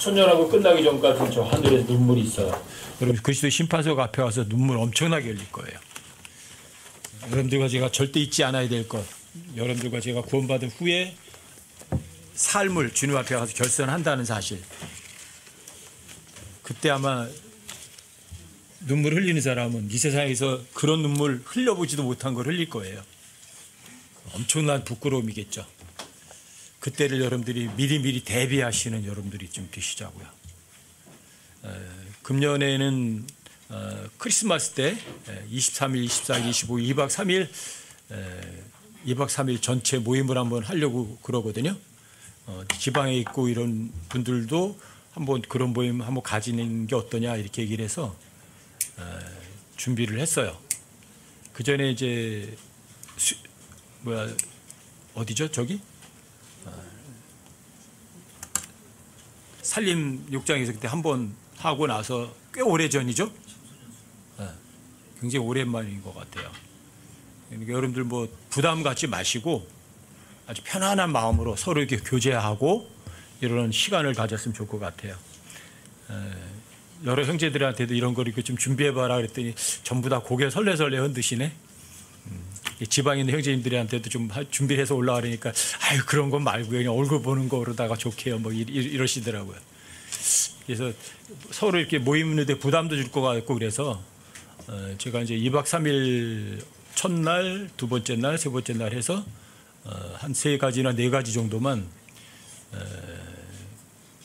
천년하고 끝나기 전까지 저 하늘에 눈물이 있어요. 여러분 그리스도 심판석 앞에 와서 눈물 엄청나게 흘릴 거예요. 여러분들과 제가 절대 잊지 않아야 될 것, 여러분들과 제가 구원받은 후에 삶을 주님 앞에 가서 결선한다는 사실. 그때 아마 눈물 흘리는 사람은 이 세상에서 그런 눈물 흘려보지도 못한 걸 흘릴 거예요. 엄청난 부끄러움이겠죠. 그때를 여러분들이 미리미리 대비하시는 여러분들이 좀 되시자고요. 금년에는 크리스마스 때 23일, 24일, 25일, 2박 3일 2박 3일 전체 모임을 한번 하려고 그러거든요. 지방에 있고 이런 분들도 한번 그런 모임 한번 가지는 게 어떠냐 이렇게 얘기를 해서 준비를 했어요. 그 전에 이제 어디죠? 저기? 산림 욕장에서 그때 한번 하고 나서 꽤 오래 전이죠. 굉장히 오랜만인 것 같아요. 그러니까 여러분들 뭐 부담 갖지 마시고 아주 편안한 마음으로 서로 이렇게 교제하고 이런 시간을 가졌으면 좋을 것 같아요. 여러 형제들한테도 이런 걸 이렇게 좀 준비해봐라 그랬더니 전부 다 고개 설레설레 흔드시네. 지방에 있는 형제님들한테도 좀 준비해서 올라가려니까 아유 그런 건 말고 그냥 얼굴 보는 거로다가 좋게요 뭐 이러시더라고요. 그래서 서로 이렇게 모이는데 부담도 줄 것 같고 그래서 제가 이제 2박 3일 첫날, 두 번째 날, 세 번째 날 해서 한 3가지나 4가지 정도만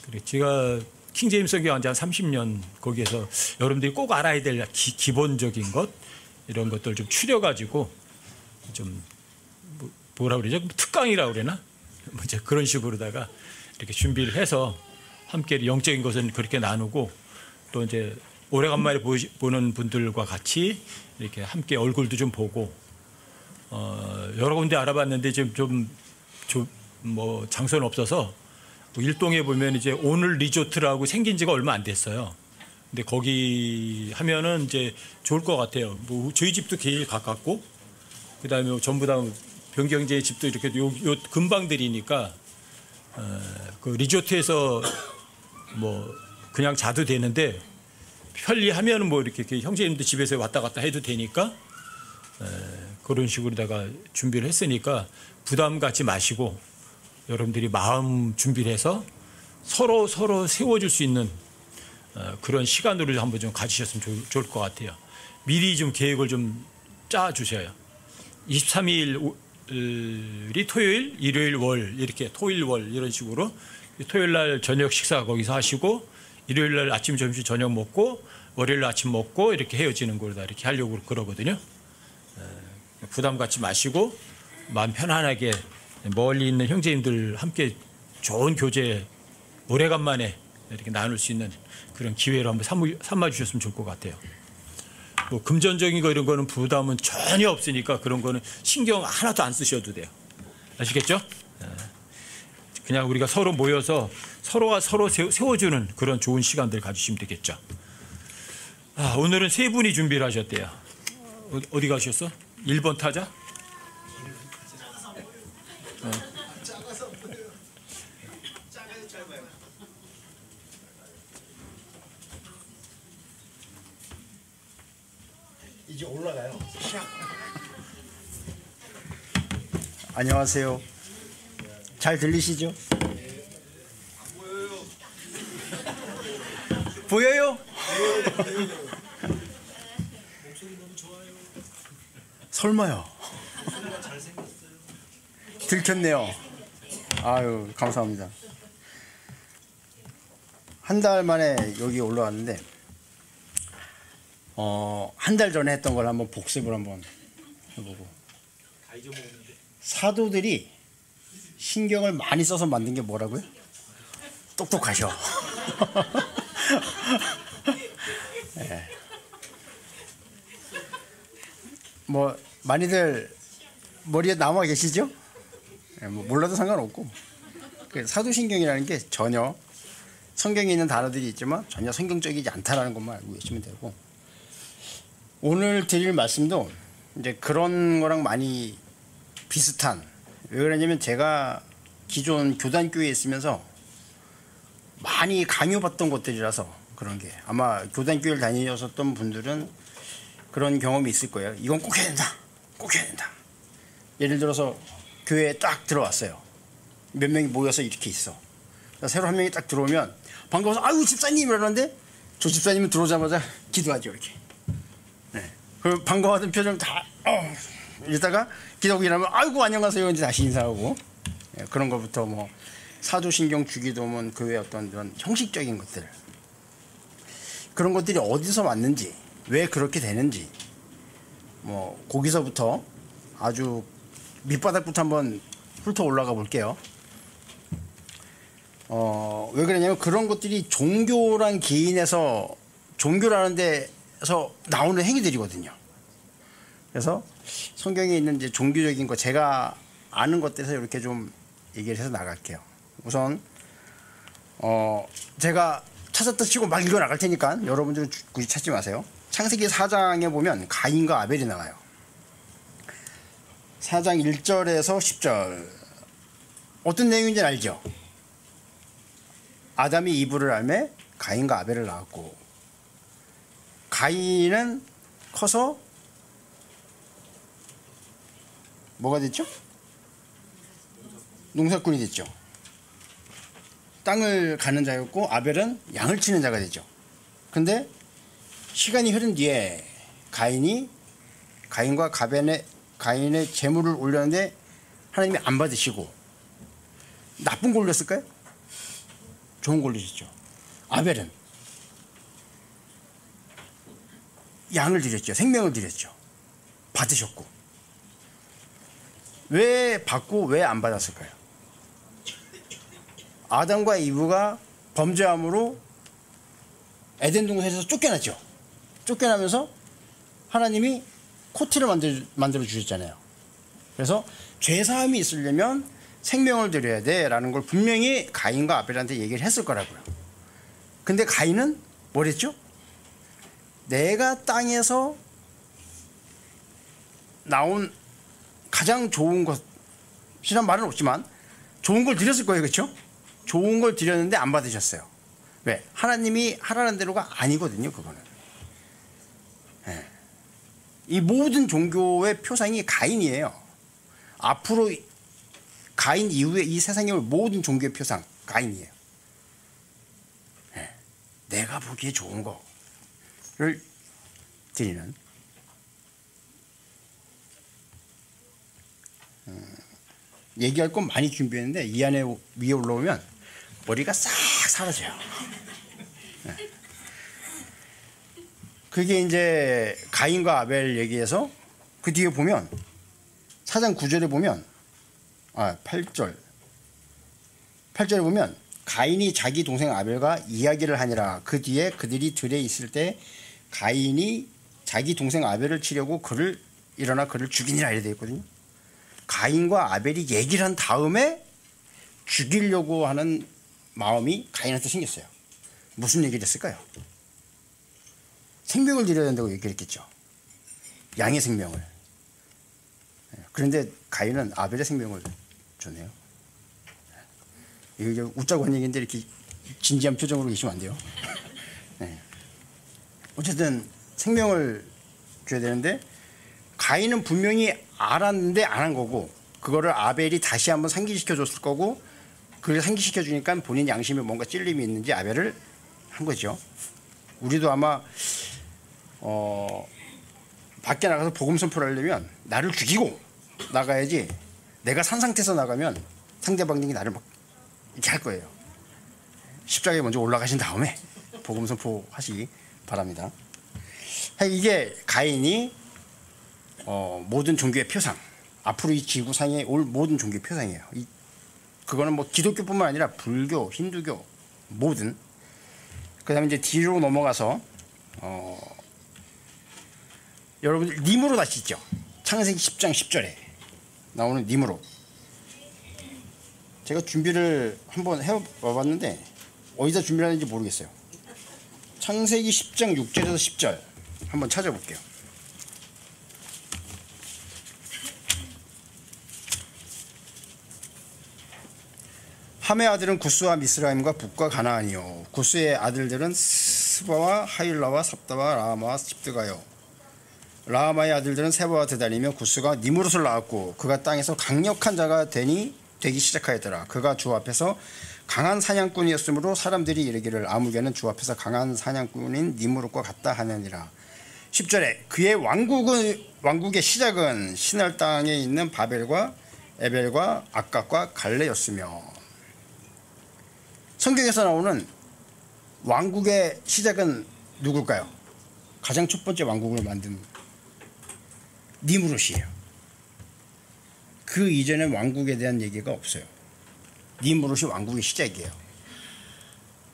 그래 제가 킹제임스 성경 한 30년 거기에서 여러분들이 꼭 알아야 될 기본적인 것 이런 것들 좀 추려가지고 좀 뭐라 그러죠? 특강이라고 그러나? 뭐 이제 그런 식으로다가 이렇게 준비를 해서 함께 영적인 것은 그렇게 나누고 또 이제 오래간만에 보는 분들과 같이 이렇게 함께 얼굴도 좀 보고 여러 군데 알아봤는데 좀 뭐 장소는 없어서 일동에 보면 이제 오늘 리조트라고 생긴 지가 얼마 안 됐어요. 근데 거기 하면은 이제 좋을 것 같아요. 뭐 저희 집도 제일 가깝고 그다음에 전부 다 변경재의 집도 이렇게 요 근방들이니까 그 리조트에서 뭐 그냥 자도 되는데 편리하면은 뭐 이렇게 형제님들 집에서 왔다 갔다 해도 되니까 그런 식으로다가 준비를 했으니까 부담 갖지 마시고 여러분들이 마음 준비를 해서 서로 세워줄 수 있는 그런 시간으로 한번 좀 가지셨으면 좋을 것 같아요. 미리 좀 계획을 좀 짜주셔요. 23일이 토요일, 일요일, 월 이렇게 토일, 월 이런 식으로 토요일 날 저녁 식사 거기서 하시고 일요일 날 아침, 점심, 저녁 먹고 월요일 날 아침 먹고 이렇게 헤어지는 거다 이렇게 하려고 그러거든요. 부담 갖지 마시고 마음 편안하게 멀리 있는 형제님들 함께 좋은 교제 오래간만에 이렇게 나눌 수 있는 그런 기회로 한번 삼아 주셨으면 좋을 것 같아요. 뭐 금전적인 거 이런 거는 부담은 전혀 없으니까 그런 거는 신경 하나도 안 쓰셔도 돼요. 아시겠죠? 그냥 우리가 서로 모여서 서로가 서로 세워주는 그런 좋은 시간들 가지시면 되겠죠. 오늘은 3분이 준비를 하셨대요. 어디 가셨어? 1번 타자? 이제 올라가요. 안녕하세요. 잘 들리시죠? 보여요? 설마요. 들켰네요. 아유, 감사합니다. 한 달 만에 여기 올라왔는데 한 달 전에 했던 걸 한번 복습을 한번 해보고 사도들이 신경을 많이 써서 만든 게 뭐라고요? 똑똑하셔. 네. 뭐 많이들 머리에 남아 계시죠? 네, 뭐 몰라도 상관없고 사도신경이라는 게 전혀 성경에 있는 단어들이 있지만 전혀 성경적이지 않다라는 것만 알고 계시면 되고 오늘 드릴 말씀도 이제 그런 거랑 많이 비슷한 왜 그러냐면 제가 기존 교단교회에 있으면서 많이 강요받던 것들이라서 그런 게 아마 교단교회를 다니셨던 분들은 그런 경험이 있을 거예요. 이건 꼭 해야 된다. 꼭 해야 된다. 예를 들어서 교회에 딱 들어왔어요. 몇 명이 모여서 이렇게 있어. 새로 한 명이 딱 들어오면 반가워서 아유 집사님 이러는데 저 집사님은 들어오자마자 기도하죠 이렇게. 네. 그 반가워하던 표정 다 이러다가 기도하고 일하면 아이고 안녕하세요 이제 다시 인사하고. 네. 그런 것부터 뭐 사도신경 주기도문 그 외 어떤 그런 형식적인 것들 그런 것들이 어디서 왔는지 왜 그렇게 되는지 뭐 거기서부터 아주 밑바닥부터 한번 훑어 올라가 볼게요. 왜 그러냐면 그런 것들이 종교란 기인에서 종교라는 데서 나오는 행위들이거든요. 그래서 성경에 있는 이제 종교적인 거 제가 아는 것들에서 이렇게 좀 얘기를 해서 나갈게요. 우선 제가 찾았다 치고 막 읽어 나갈 테니까 여러분들은 굳이 찾지 마세요. 창세기 4장에 보면 가인과 아벨이 나와요. 4장 1절에서 10절 어떤 내용인지 알죠? 아담이 이브를 알매 가인과 아벨을 낳았고 가인은 커서 뭐가 됐죠? 농사꾼이 됐죠. 땅을 가는 자였고 아벨은 양을 치는 자가 되죠. 근데 시간이 흐른 뒤에 가인과 가인의 재물을 올렸는데 하나님이 안 받으시고 나쁜 거 올렸을까요? 좋은 거 올리셨죠. 아벨은 양을 드렸죠. 생명을 드렸죠. 받으셨고 왜 받고 왜 안 받았을까요? 아담과 이브가 범죄함으로 에덴 동산에서 쫓겨났죠. 쫓겨나면서 하나님이 코트를 만들어 주셨잖아요. 그래서 죄사함이 있으려면 생명을 드려야 돼라는 걸 분명히 가인과 아벨한테 얘기를 했을 거라고요. 근데 가인은 뭐랬죠? 내가 땅에서 나온 가장 좋은 것이란 말은 없지만 좋은 걸 드렸을 거예요. 그렇죠? 좋은 걸 드렸는데 안 받으셨어요. 왜? 하나님이 하라는 대로가 아니거든요. 그거는. 네. 이 모든 종교의 표상이 가인이에요. 앞으로 가인 이후에 이 세상에 올 모든 종교의 표상 가인이에요. 네. 내가 보기에 좋은 거를 드리는 얘기할 건 많이 준비했는데 이 안에 위에 올라오면 머리가 싹 사라져요. 네. 그게 이제 가인과 아벨 얘기해서 그 뒤에 보면 4장 9절에 보면 8절에 보면 가인이 자기 동생 아벨과 이야기를 하니라. 그 뒤에 그들이 들에 있을 때 가인이 자기 동생 아벨을 치려고 일어나 그를 죽이니라 이래 되어 있거든요. 가인과 아벨이 얘기를 한 다음에 죽이려고 하는 마음이 가인한테 생겼어요. 무슨 얘기를 했을까요? 생명을 드려야 된다고 얘기를 했겠죠. 양의 생명을. 그런데 가인은 아벨의 생명을 줬네요. 이거 웃자고 한 얘기인데 이렇게 진지한 표정으로 계시면 안 돼요. 네. 어쨌든 생명을 줘야 되는데 가인은 분명히 알았는데 안 한 거고 그거를 아벨이 다시 한번 상기시켜 줬을 거고 그걸 상기시켜 주니까 본인 양심에 뭔가 찔림이 있는지 아벨을 한 거죠. 우리도 아마 밖에 나가서 복음 선포를 하려면 나를 죽이고 나가야지 내가 산 상태에서 나가면 상대방이 나를 막 이렇게 할 거예요. 십자가에 먼저 올라가신 다음에 복음 선포하시기 바랍니다. 이게 가인이 모든 종교의 표상, 앞으로 이 지구상에 올 모든 종교의 표상이에요. 그거는 뭐 기독교뿐만 아니라 불교, 힌두교 모든. 그다음에 이제 뒤로 넘어가서 여러분들 니므롯 아시죠? 창세기 10장 10절에 나오는 니므롯. 제가 준비를 한번 해와봤는데 어디서 준비를 하는지 모르겠어요. 창세기 10장 6절에서 10절 한번 찾아볼게요. 함의 아들은 구스와 미스라임과 북과 가나안이요 구스의 아들들은 스바와 하일라와 삽다와 라마와 십드가요 라마의 아들들은 세바와 드다니며 구스가 니무롯을 낳았고 그가 땅에서 강력한 자가 되기 시작하였더라. 그가 주 앞에서 강한 사냥꾼이었으므로 사람들이 이르기를 아무개는 주 앞에서 강한 사냥꾼인 니무롯과 같다 하느니라. 10절에 그의 왕국의 시작은 시날 땅에 있는 바벨과 에벨과 악각과 갈레였으며, 성경에서 나오는 왕국의 시작은 누굴까요? 가장 첫 번째 왕국을 만든 니무롯이에요. 그 이전에 왕국에 대한 얘기가 없어요. 니무롯이 왕국의 시작이에요.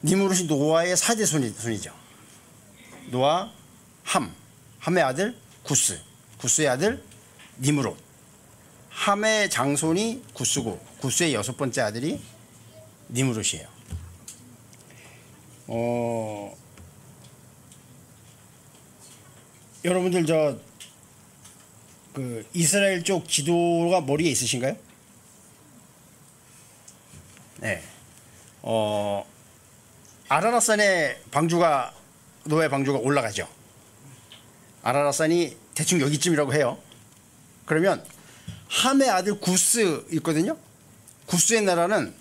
니무롯이 노아의 4대 손이죠. 노아, 함의 아들 구스, 구스의 아들 니무롯. 함의 장손이 구스고 구스의 6번째 아들이 니무롯이에요. 여러분들 그 이스라엘 쪽 지도가 머리에 있으신가요? 네. 아라랏산에 노아의 방주가 올라가죠. 아라랏산이 대충 여기쯤이라고 해요. 그러면 함의 아들 구스 있거든요. 구스의 나라는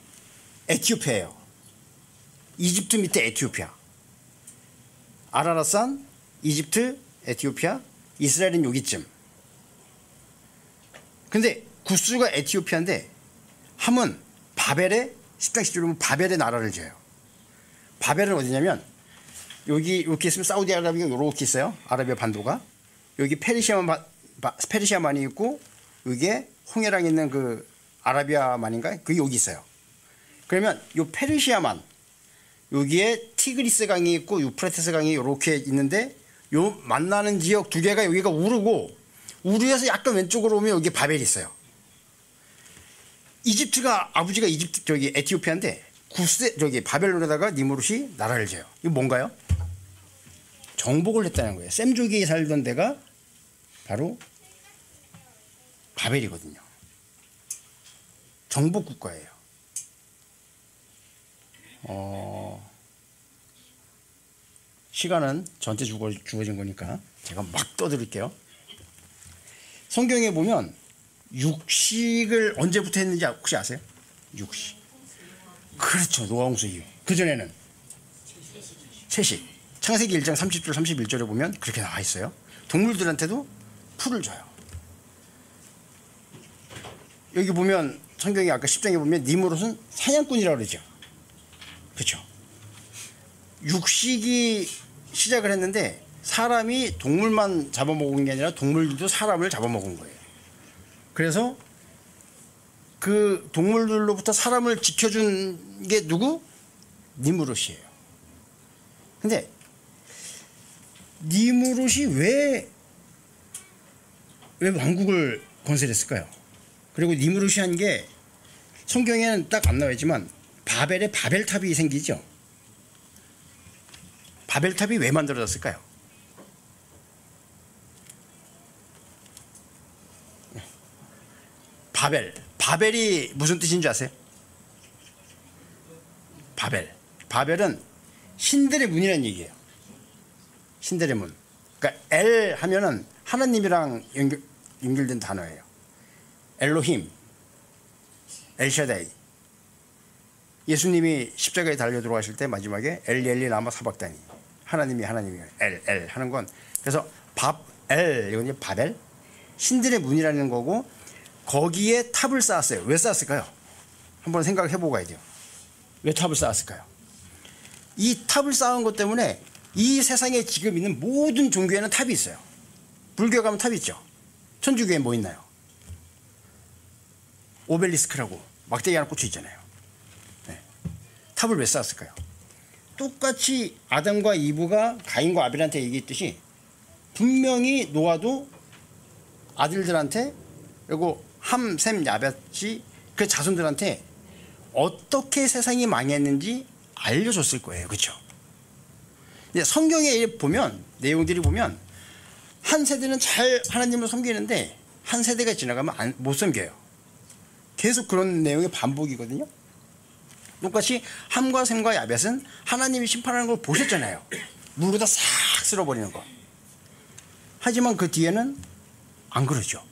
에티오피아예요. 이집트 밑에 에티오피아. 아라랏산, 이집트, 에티오피아, 이스라엘은 여기쯤. 근데 구스가 에티오피아인데 함은 바벨의 10장 10절에 보면 바벨의 나라를 지어요. 바벨은 어디냐면 여기 이렇게 있으면 사우디아라비아가 이렇게 있어요. 아라비아 반도가. 여기 페르시아만이 있고 여기에 홍해랑 있는 그 아라비아만인가? 그게 여기 있어요. 그러면 이 페르시아만 여기에 티그리스 강이 있고 유프라테스 강이 이렇게 있는데 요 만나는 지역 두 개가 여기가 우르에서 약간 왼쪽으로 오면 여기 바벨이 있어요. 아버지가 에티오피아인데 바벨론에다가 니무롯이 나라를 지어요. 이거 뭔가요? 정복을 했다는 거예요. 셈족이 살던 데가 바로 바벨이거든요. 정복 국가예요. 시간은 저한테 주어진 거니까 제가 막 떠들을게요. 성경에 보면 육식을 언제부터 했는지 혹시 아세요? 육식. 그렇죠. 노아 홍수 이후. 그전에는 채식. 창세기 1장 30절 31절에 보면 그렇게 나와 있어요. 동물들한테도 풀을 줘요. 여기 보면 성경이 아까 10장에 보면 니무롯은 사냥꾼이라고 그러죠. 그렇죠. 육식이 시작을 했는데 사람이 동물만 잡아먹은 게 아니라 동물들도 사람을 잡아먹은 거예요. 그래서 그 동물들로부터 사람을 지켜준 게 누구? 니무롯이에요. 근데 니무롯이 왜 왕국을 건설했을까요? 그리고 니무롯이 한 게 성경에는 딱 안 나와 있지만 바벨에 바벨탑이 생기죠. 바벨탑이 왜 만들어졌을까요? 바벨이 무슨 뜻인 줄 아세요? 바벨은 신들의 문이라는 얘기예요. 신들의 문. 그러니까 엘 하면은 하나님이랑 연결된 단어예요. 엘로힘, 엘샤다이. 예수님이 십자가에 달려 들어가실 때 마지막에 엘리 라마 사박다니. 하나님이 엘 하는 건, 그래서 이건 바벨, 신들의 문이라는 거고, 거기에 탑을 쌓았어요. 왜 쌓았을까요? 한번 생각해 보고 가야 돼요. 왜 탑을 쌓았을까요? 이 탑을 쌓은 것 때문에 이 세상에 지금 있는 모든 종교에는 탑이 있어요. 불교에 가면 탑이 있죠. 천주교에 뭐 있나요? 오벨리스크라고 막대기 하나 꽂혀 있잖아요. 네. 탑을 왜 쌓았을까요? 똑같이 아담과 이브가 가인과 아벨한테 얘기했듯이 분명히 노아도 아들들한테, 그리고 함, 셈, 야벳이 그 자손들한테 어떻게 세상이 망했는지 알려줬을 거예요. 그렇죠? 근데 성경에 보면, 내용들이 보면 한 세대는 잘 하나님을 섬기는데 한 세대가 지나가면 못 섬겨요. 계속 그런 내용의 반복이거든요. 똑같이 함과 셈과 야벳은 하나님이 심판하는 걸 보셨잖아요. 물로 다 싹 쓸어버리는 거. 하지만 그 뒤에는 안 그러죠.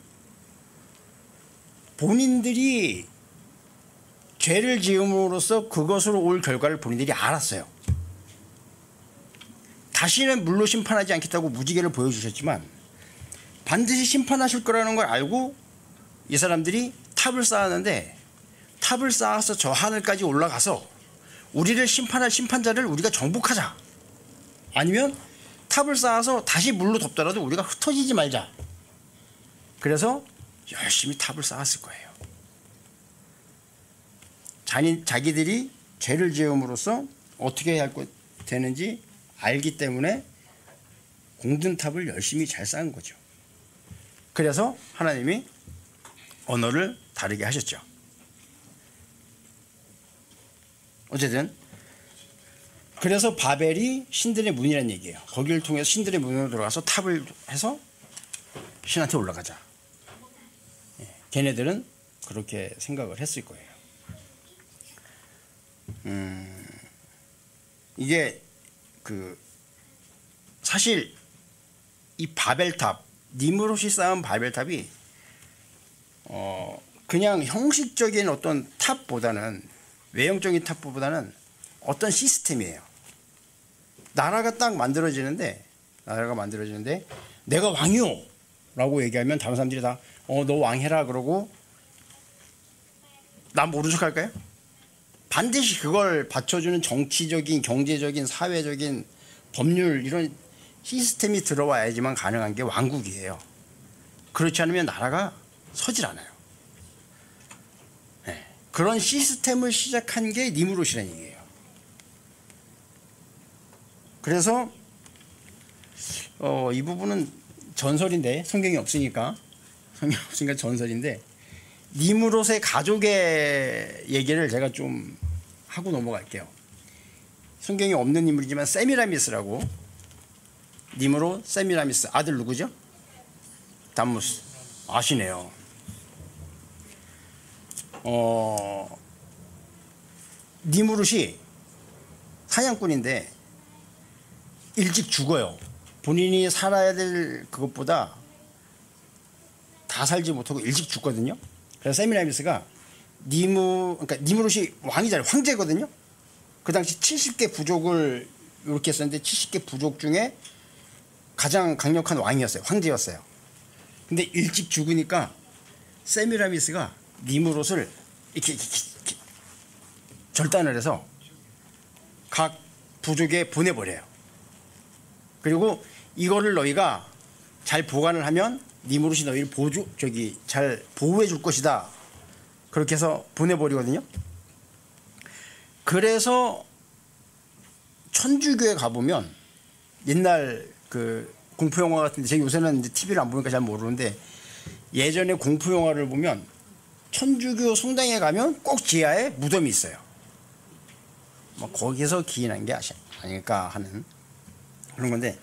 본인들이 죄를 지음으로써 그것으로 올 결과를 본인들이 알았어요. 다시는 물로 심판하지 않겠다고 무지개를 보여주셨지만 반드시 심판하실 거라는 걸 알고 이 사람들이 탑을 쌓았는데, 탑을 쌓아서 저 하늘까지 올라가서 우리를 심판할 심판자를 우리가 정복하자, 아니면 탑을 쌓아서 다시 물로 덮더라도 우리가 흩어지지 말자. 그래서 열심히 탑을 쌓았을 거예요. 자기들이 죄를 지음으로써 어떻게 해야 되는지 알기 때문에 공든탑을 열심히 잘 쌓은 거죠. 그래서 하나님이 언어를 다르게 하셨죠. 어쨌든 그래서 바벨이 신들의 문이라는 얘기예요. 거기를 통해서 신들의 문으로 들어가서 탑을 해서 신한테 올라가자. 걔네들은 그렇게 생각을 했을 거예요. 이게 사실 이 바벨탑, 니므롯이 쌓은 바벨탑이 그냥 형식적인 어떤 탑보다는, 외형적인 탑보다는 어떤 시스템이에요. 나라가 만들어지는데 내가 왕이요 라고 얘기하면 다른 사람들이 다 너 왕해라 그러고 나 모른 척 할까요? 반드시 그걸 받쳐주는 정치적인, 경제적인, 사회적인, 법률 이런 시스템이 들어와야지만 가능한 게 왕국이에요. 그렇지 않으면 나라가 서질 않아요. 네. 그런 시스템을 시작한 게 니므롯이라는 얘기예요. 그래서 이 부분은 전설인데, 성경이 없으니까 전설인데, 니므롯의 가족의 얘기를 제가 좀 하고 넘어갈게요. 성경에 없는 인물이지만 세미라미스라고, 니므롯, 세미라미스 아들 누구죠? 담무스. 아시네요. 니므롯이 사냥꾼인데 일찍 죽어요. 본인이 살아야 될 그것보다 다 살지 못하고 일찍 죽거든요. 그래서 세미라미스가 그러니까 니므롯이 왕이잖아요. 황제거든요. 그 당시 70개 부족을 이렇게 했었는데 70개 부족 중에 가장 강력한 왕이었어요. 황제였어요. 근데 일찍 죽으니까 세미라미스가 니므롯을 이렇게 절단을 해서 각 부족에 보내버려요. 그리고 이거를 너희가 잘 보관을 하면 니므롯이 너희를 잘 보호해 줄 것이다. 그렇게 해서 보내버리거든요. 그래서 천주교에 가보면, 옛날 공포 영화 같은데, 제가 요새는 이제 TV를 안 보니까 잘 모르는데, 예전에 공포 영화를 보면 천주교 성당에 가면 꼭 지하에 무덤이 있어요. 거기서 기인한 게 아닐까 하는 그런 건데,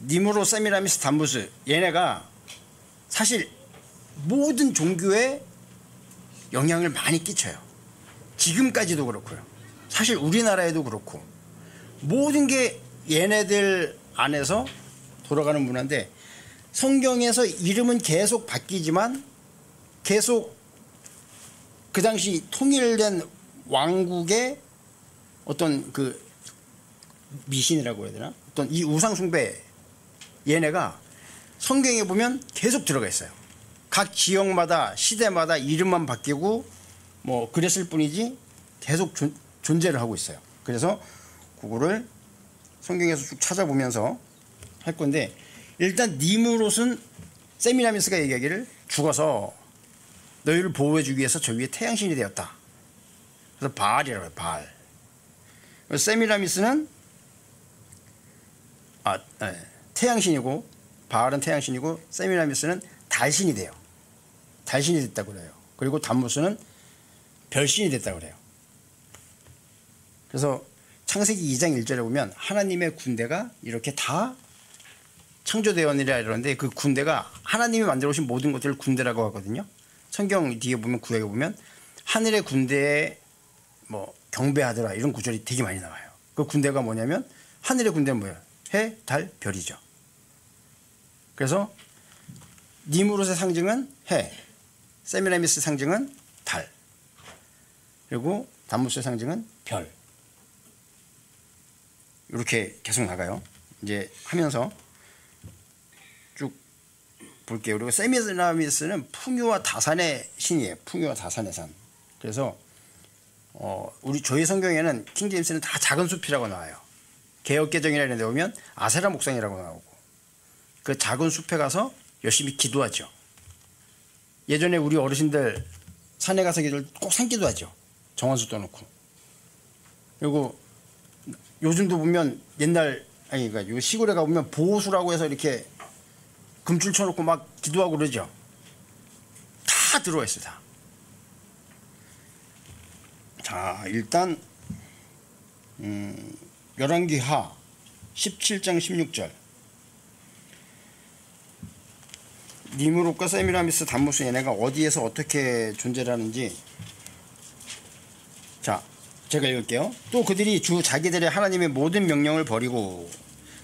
니므롯, 세미라미스, 담무스, 얘네가 사실 모든 종교에 영향을 많이 끼쳐요. 지금까지도 그렇고요. 사실 우리나라에도 그렇고, 모든 게 얘네들 안에서 돌아가는 문화인데, 성경에서 이름은 계속 바뀌지만 계속 그 당시 통일된 왕국의 어떤 미신이라고 해야 되나? 어떤 이 우상숭배, 얘네가 성경에 보면 계속 들어가 있어요. 각 지역마다, 시대마다 이름만 바뀌고 그랬을 뿐이지 계속 존재를 하고 있어요. 그래서 그거를 성경에서 쭉 찾아보면서 할 건데, 일단 니므롯은 세미라미스가 얘기하기를 죽어서 너희를 보호해주기 위해서 저 위에 태양신이 되었다. 그래서 바알이라고 해요. 바알. 세미라미스는 태양신이고, 바알은 태양신이고, 세미라미스는 달신이 돼요. 달신이 됐다고 그래요. 그리고 담무스는 별신이 됐다고 그래요. 그래서 창세기 2장 1절에 보면 하나님의 군대가 이렇게 다 창조되었느니라 이러는데, 그 군대가 하나님이 만들어 오신 모든 것들을 군대라고 하거든요. 성경 뒤에 보면, 구약에 보면 하늘의 군대에 뭐 경배하더라 이런 구절이 되게 많이 나와요. 그 군대가 뭐냐면 하늘의 군대는 뭐예요? 해, 달, 별이죠. 그래서 니무롯의 상징은 해, 세미라미스의 상징은 달, 그리고 담무스의 상징은 별. 이렇게 계속 나가요. 이제 하면서 쭉 볼게요. 그리고 세미라미스는 풍요와 다산의 신이에요. 풍요와 다산의 산. 그래서 우리 저희 성경에는 킹제임스는 다 작은 숲이라고 나와요. 개역개정이라 이런 데 보면 아세라 목상이라고 나오고, 그 작은 숲에 가서 열심히 기도하죠. 예전에 우리 어르신들 산에 가서 기도를 꼭 산기도하죠. 정원수 떠놓고. 그리고 요즘도 보면 그러니까 요 시골에 가보면 보호수라고 해서 이렇게 금줄 쳐놓고 막 기도하고 그러죠. 다 들어와 있어요. 다. 자, 일단 열왕기하 17장 16절. 니무롯과 세미라미스, 담무스 얘네가 어디에서 어떻게 존재를 하는지, 자, 제가 읽을게요. 또 그들이 주 자기들의 하나님의 모든 명령을 버리고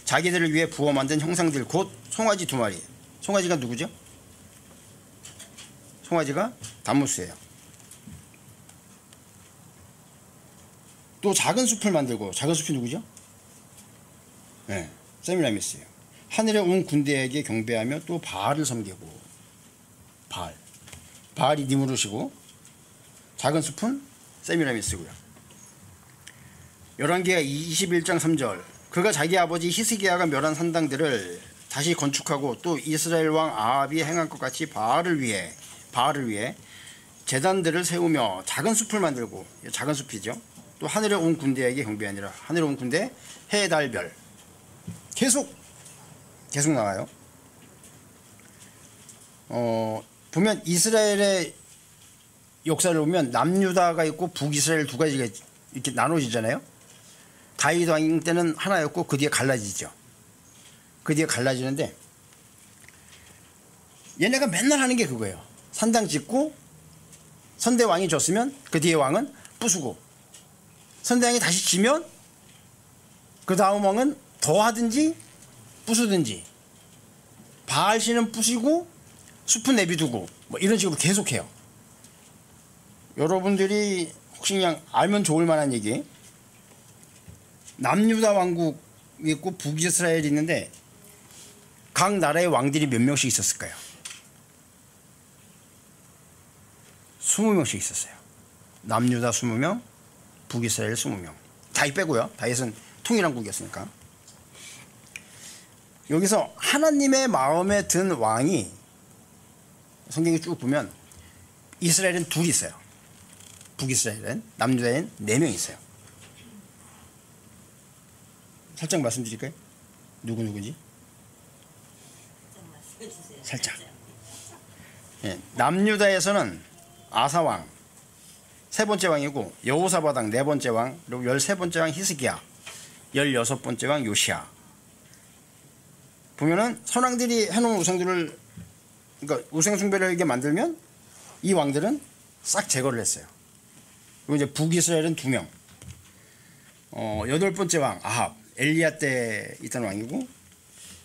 자기들을 위해 부어 만든 형상들 곧 송아지 2마리. 송아지가 누구죠? 송아지가 담무스예요. 또 작은 숲을 만들고, 작은 숲이 누구죠? 네, 세미라미스예요. 하늘에 온 군대에게 경배하며 또 바알을 섬기고, 바알이 니무롯이고, 작은 숲은 세미라미스고요. 열왕기하 21장 3절. 그가 자기 아버지 히스기야가 멸한 산당들을 다시 건축하고 또 이스라엘 왕 아합이 행한 것 같이 바알을 위해 제단들을 세우며 작은 숲을 만들고, 작은 숲이죠. 또 하늘에 온 군대에게 경배하니라. 하늘에 온 군대, 해, 달, 별. 계속 나와요. 보면 이스라엘의 역사를 보면 남유다가 있고 북이스라엘 두 가지가 이렇게 나눠지잖아요. 다윗 왕 때는 하나였고 그 뒤에 갈라지죠. 그 뒤에 갈라지는데 얘네가 맨날 하는 게 그거예요. 산당 짓고 선대 왕이 졌으면 그 뒤에 왕은 부수고, 선대 왕이 다시 지면 그 다음 왕은 더 하든지 부수든지, 바알 신은 부시고 숲은 내비두고, 뭐 이런 식으로 계속해요. 여러분들이 혹시 그냥 알면 좋을 만한 얘기, 남유다 왕국이 있고 북이스라엘이 있는데 각 나라의 왕들이 몇 명씩 있었을까요? 20명씩 있었어요. 남유다 20명, 북이스라엘 20명. 다윗 빼고요. 다윗은 통일한 국이었으니까. 여기서 하나님의 마음에 든 왕이, 성경에 쭉 보면 이스라엘은 둘이 있어요. 북이스라엘은, 남유다엔 4명 있어요. 살짝 말씀드릴까요? 누구지? 살짝. 예, 남유다에서는 아사왕 3번째 왕이고, 여호사바당 4번째 왕, 그리고 13번째 왕 히스기야, 16번째 왕 요시야. 보면은 선왕들이 해놓은 우상들을, 그러니까 우상 숭배를 하게 만들면 이 왕들은 싹 제거를 했어요. 그리고 이제 북이스라엘은 2명. 8번째 왕 아합, 엘리야 때 있던 왕이고,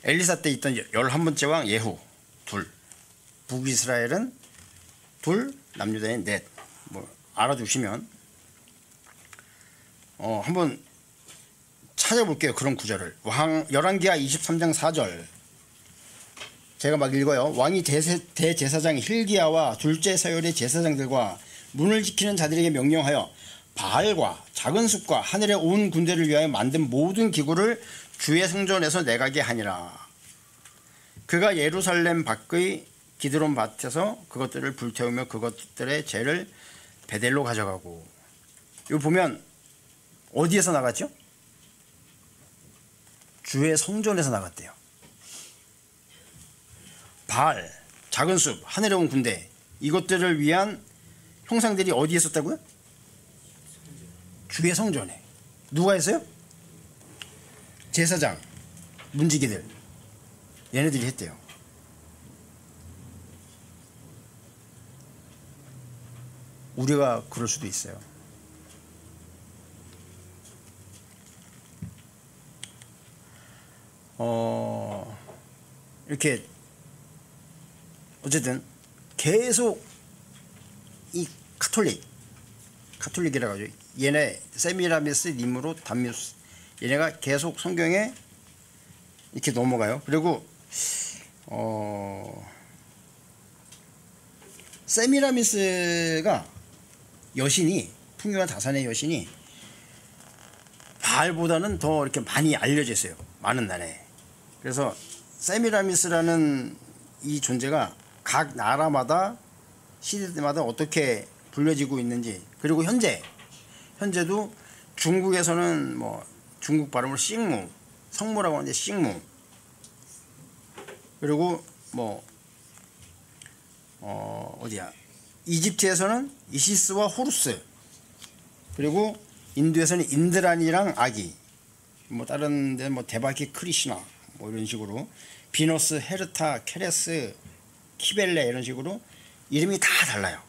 엘리사 때 있던 11번째 왕 예후, 2. 북이스라엘은 2, 남유다엔 4. 뭐 알아두시면 한번 찾아볼게요. 그런 구절을. 열왕기하 23장 4절. 제가 막 읽어요. 왕이 대제사장 힐기야와 둘째 서열의 제사장들과 문을 지키는 자들에게 명령하여 바알과 작은 숲과 하늘에 온 군대를 위하여 만든 모든 기구를 주의 성전에서 내가게 하니라. 그가 예루살렘 밖의 기드론 밭에서 그것들을 불태우며 그것들의 죄를 베델로 가져가고. 이거 보면 어디에서 나갔죠? 주의 성전에서 나갔대요. 바알, 작은 숲, 하늘에 온 군대, 이것들을 위한 형상들이 어디에 있었다고요? 주의 성전에. 누가 했어요? 제사장, 문지기들, 얘네들이 했대요. 우리가 그럴 수도 있어요. 이렇게 어쨌든 계속 이 카톨릭이라고 하죠. 얘네 세미라미스, 니무로, 담미우스, 얘네가 계속 성경에 이렇게 넘어가요. 그리고 세미라미스가 여신이, 풍요와 다산의 여신이 바알보다는 더 이렇게 많이 알려져 있어요. 많은 나라에. 그래서 세미라미스라는 이 존재가 각 나라마다 시대마다 어떻게 불려지고 있는지, 그리고 현재도 중국에서는 뭐 중국 발음으로 싱무, 성무라고 하는데 싱무, 그리고 뭐 어디야, 이집트에서는 이시스와 호루스, 그리고 인도에서는 인드란이랑 아기, 뭐 다른 데 뭐 데바키 크리시나 뭐 이런 식으로, 비너스, 헤르타, 케레스, 키벨레 이런 식으로 이름이 다 달라요.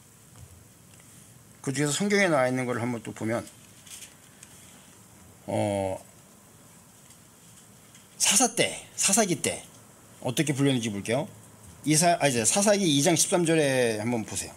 그 중에서 성경에 나와 있는 걸 한번 또 보면 사사기 때 어떻게 불렸는지 볼게요. 이제 사사기 2장 13절에 한번 보세요.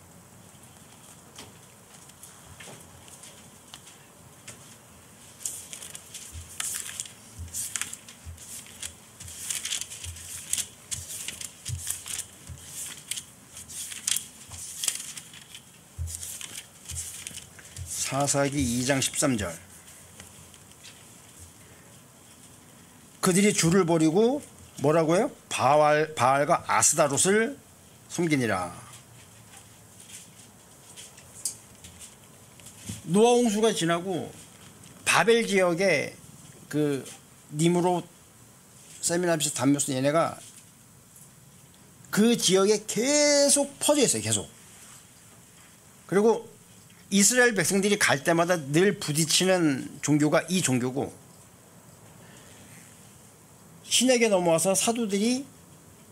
사사기 2장 13절. 그들이 주를 버리고 뭐라고요? 바알과 아스다롯을 섬기니라. 노아 홍수가 지나고 바벨 지역에 그 니무롯, 세미라미스, 담미우스 얘네가 그 지역에 계속 퍼져 있어요. 계속. 그리고 이스라엘 백성들이 갈 때마다 늘 부딪히는 종교가 이 종교고, 신에게 넘어와서 사도들이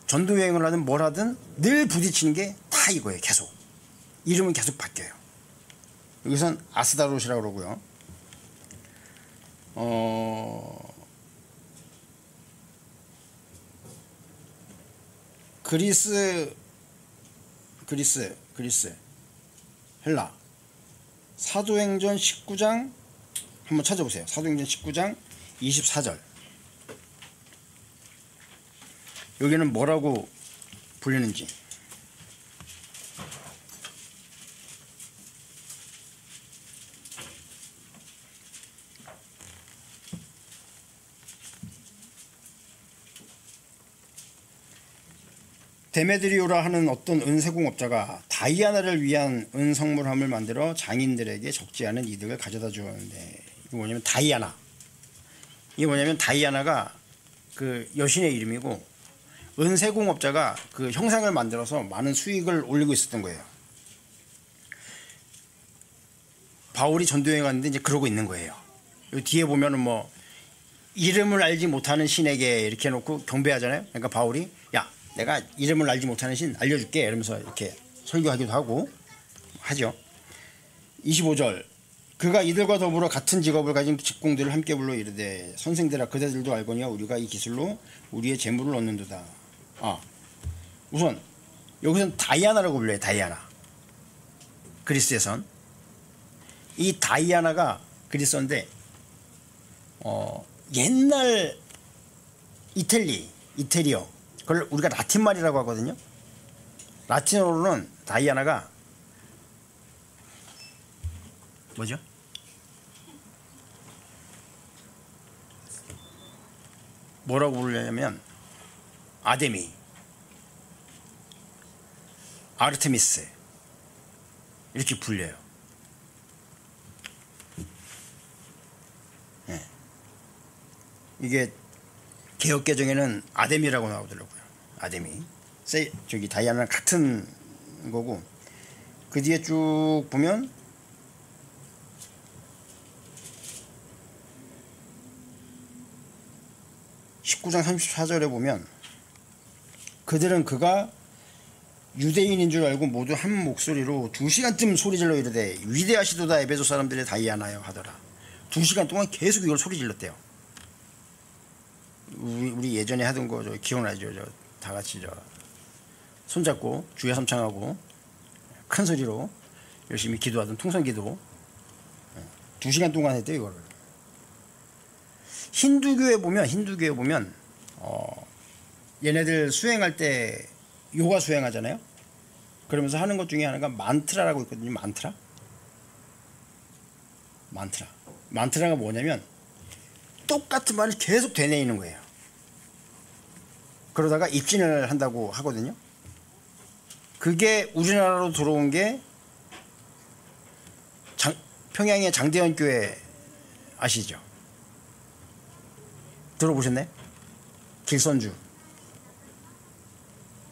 전도 여행을 하든 뭘 하든 늘 부딪히는 게 다 이거예요. 계속. 이름은 계속 바뀌어요. 여기선 아스다롯이라고 그러고요. 그리스, 헬라. 사도행전 19장 한번 찾아보세요. 사도행전 19장 24절. 여기는 뭐라고 불리는지. 데메드리오라 하는 어떤 은세공업자가 다이아나를 위한 은성물함을 만들어 장인들에게 적지 않은 이득을 가져다 주었는데, 이게 뭐냐면 다이아나. 이게 뭐냐면 다이아나가 그 여신의 이름이고, 은세공업자가 그 형상을 만들어서 많은 수익을 올리고 있었던 거예요. 바울이 전도여행 갔는데 이제 그러고 있는 거예요. 여기 뒤에 보면은 뭐 이름을 알지 못하는 신에게 이렇게 해놓고 경배하잖아요. 그러니까 바울이 야, 내가 이름을 알지 못하는 신 알려줄게 이러면서 이렇게 설교하기도 하고 하죠. 25절. 그가 이들과 더불어 같은 직업을 가진 직공들을 함께 불러 이르되, 선생들아 그대들도 알거니와 우리가 이 기술로 우리의 재물을 얻는도다. 우선 여기서는 다이아나라고 불려요. 다이아나. 그리스에선 이 다이아나가 그리스인데 옛날 이태리어, 그걸 우리가 라틴 말이라고 하거든요. 라틴어로는 다이아나가 뭐죠? 뭐라고 부르냐면 아데미, 아르테미스 이렇게 불려요. 네. 이게 개역개정에는 아데미라고 나오더라고요. 아데미. 저기 다이아나랑 같은 거고, 그 뒤에 쭉 보면 (19장 34절에) 보면 그들은 그가 유대인인 줄 알고 모두 한 목소리로 2시간쯤 소리질러 이르되, 위대하시도다 에베소 사람들의 다이아나여 하더라. 2시간 동안 계속 이걸 소리질렀대요. 우리 예전에 하던 거 저 기억나죠? 저 다 같이 저 손잡고 주야 삼창하고 큰 소리로 열심히 기도하던 통성기도 2시간 동안 했대요 이거를. 힌두교에 보면 얘네들 수행할 때 요가 수행하잖아요. 그러면서 하는 것 중에 하나가 만트라라고 있거든요. 만트라가 뭐냐면 똑같은 말을 계속 되뇌이는 거예요. 그러다가 입진을 한다고 하거든요. 그게 우리나라로 들어온 게 평양의 장대현 교회 아시죠? 들어보셨네? 길선주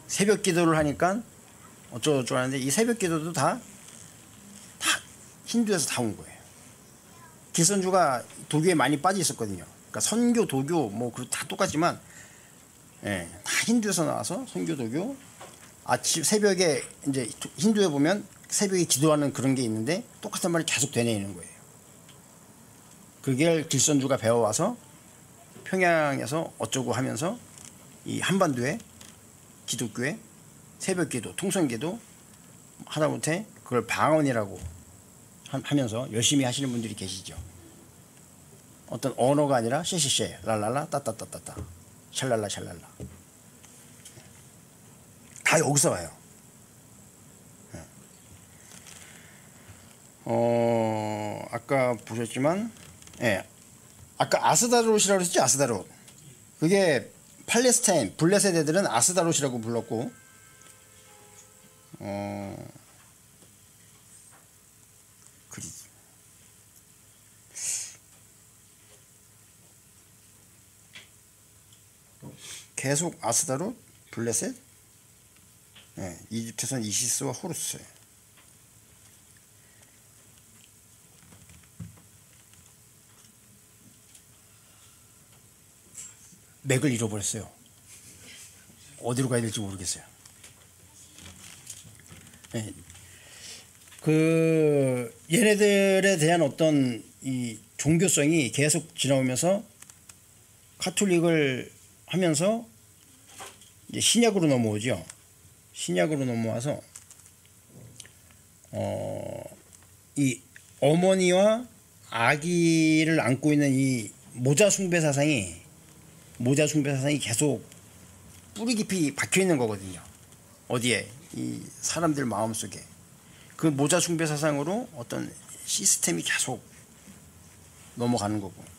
새벽 기도를 하니까 어쩌고저쩌고 하는데 이 새벽 기도도 다 힌두에서 다 온 거예요. 길선주가 도교에 많이 빠져 있었거든요. 그러니까 선교, 도교 뭐 다 똑같지만 예, 다 힌두에서 나와서 선교, 도교 아침 새벽에 이제 힌두에 보면 새벽에 기도하는 그런 게 있는데 똑같은 말을 계속 되뇌이는 거예요. 그게 길선주가 배워와서 평양에서 어쩌고 하면서 이 한반도에 기독교에 새벽기도, 통성기도 하다못해 그걸 방언이라고 하면서 열심히 하시는 분들이 계시죠. 어떤 언어가 아니라 쉐쉐쉐, 랄랄라, 따따따따따, 샬랄라, 샬랄라. 다 여기서 와요. 아까 보셨지만, 예, 아까 아스다롯이라고 그랬죠, 아스다롯. 그게 팔레스타인, 블레셋 애들은 아스다롯이라고 불렀고, 계속 아스다롯, 블레셋, 예, 이집트에서는 이시스와 호루스. 맥을 잃어버렸어요. 어디로 가야 될지 모르겠어요. 예, 얘네들에 대한 어떤 이 종교성이 계속 지나오면서 카톨릭을 하면서 이제 신약으로 넘어오죠. 신약으로 넘어와서 이 어머니와 아기를 안고 있는 이 모자 숭배 사상이 계속 뿌리 깊이 박혀 있는 거거든요. 어디에? 이 사람들 마음속에. 그 모자 숭배 사상으로 어떤 시스템이 계속 넘어가는 거고.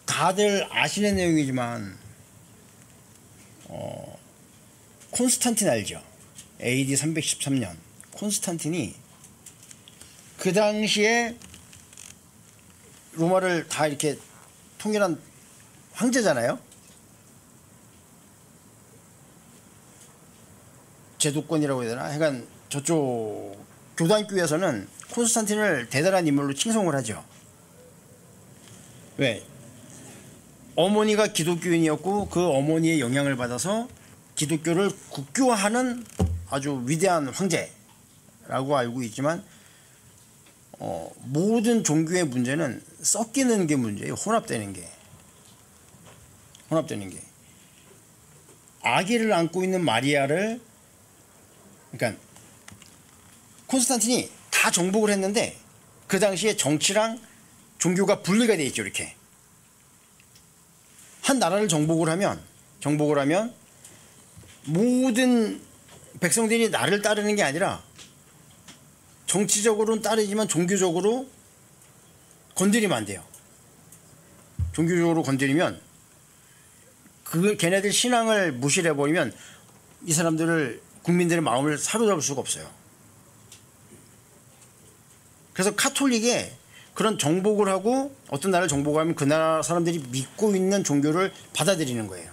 다들 아시는 내용이지만 콘스탄틴 알죠? AD 313년 콘스탄틴이 그 당시에 로마를 다 이렇게 통일한 황제잖아요. 제도권이라고 해야 되나? 하여간 저쪽 교단교에서는 콘스탄틴을 대단한 인물로 칭송을 하죠. 왜? 어머니가 기독교인이었고 그 어머니의 영향을 받아서 기독교를 국교화하는 아주 위대한 황제라고 알고 있지만 모든 종교의 문제는 섞이는 게 문제예요. 혼합되는 게. 아기를 안고 있는 마리아를, 그러니까 콘스탄틴이 다 정복을 했는데 그 당시에 정치랑 종교가 분리가 돼 있죠. 이렇게 한 나라를 정복을 하면 모든 백성들이 나를 따르는 게 아니라 정치적으로는 따르지만 종교적으로 건드리면 안 돼요. 종교적으로 건드리면 걔네들 신앙을 무시해 버리면 이 사람들을, 국민들의 마음을 사로잡을 수가 없어요. 그래서 카톨릭에 그런 정복을 하고 어떤 나라를 정복하면 그 나라 사람들이 믿고 있는 종교를 받아들이는 거예요.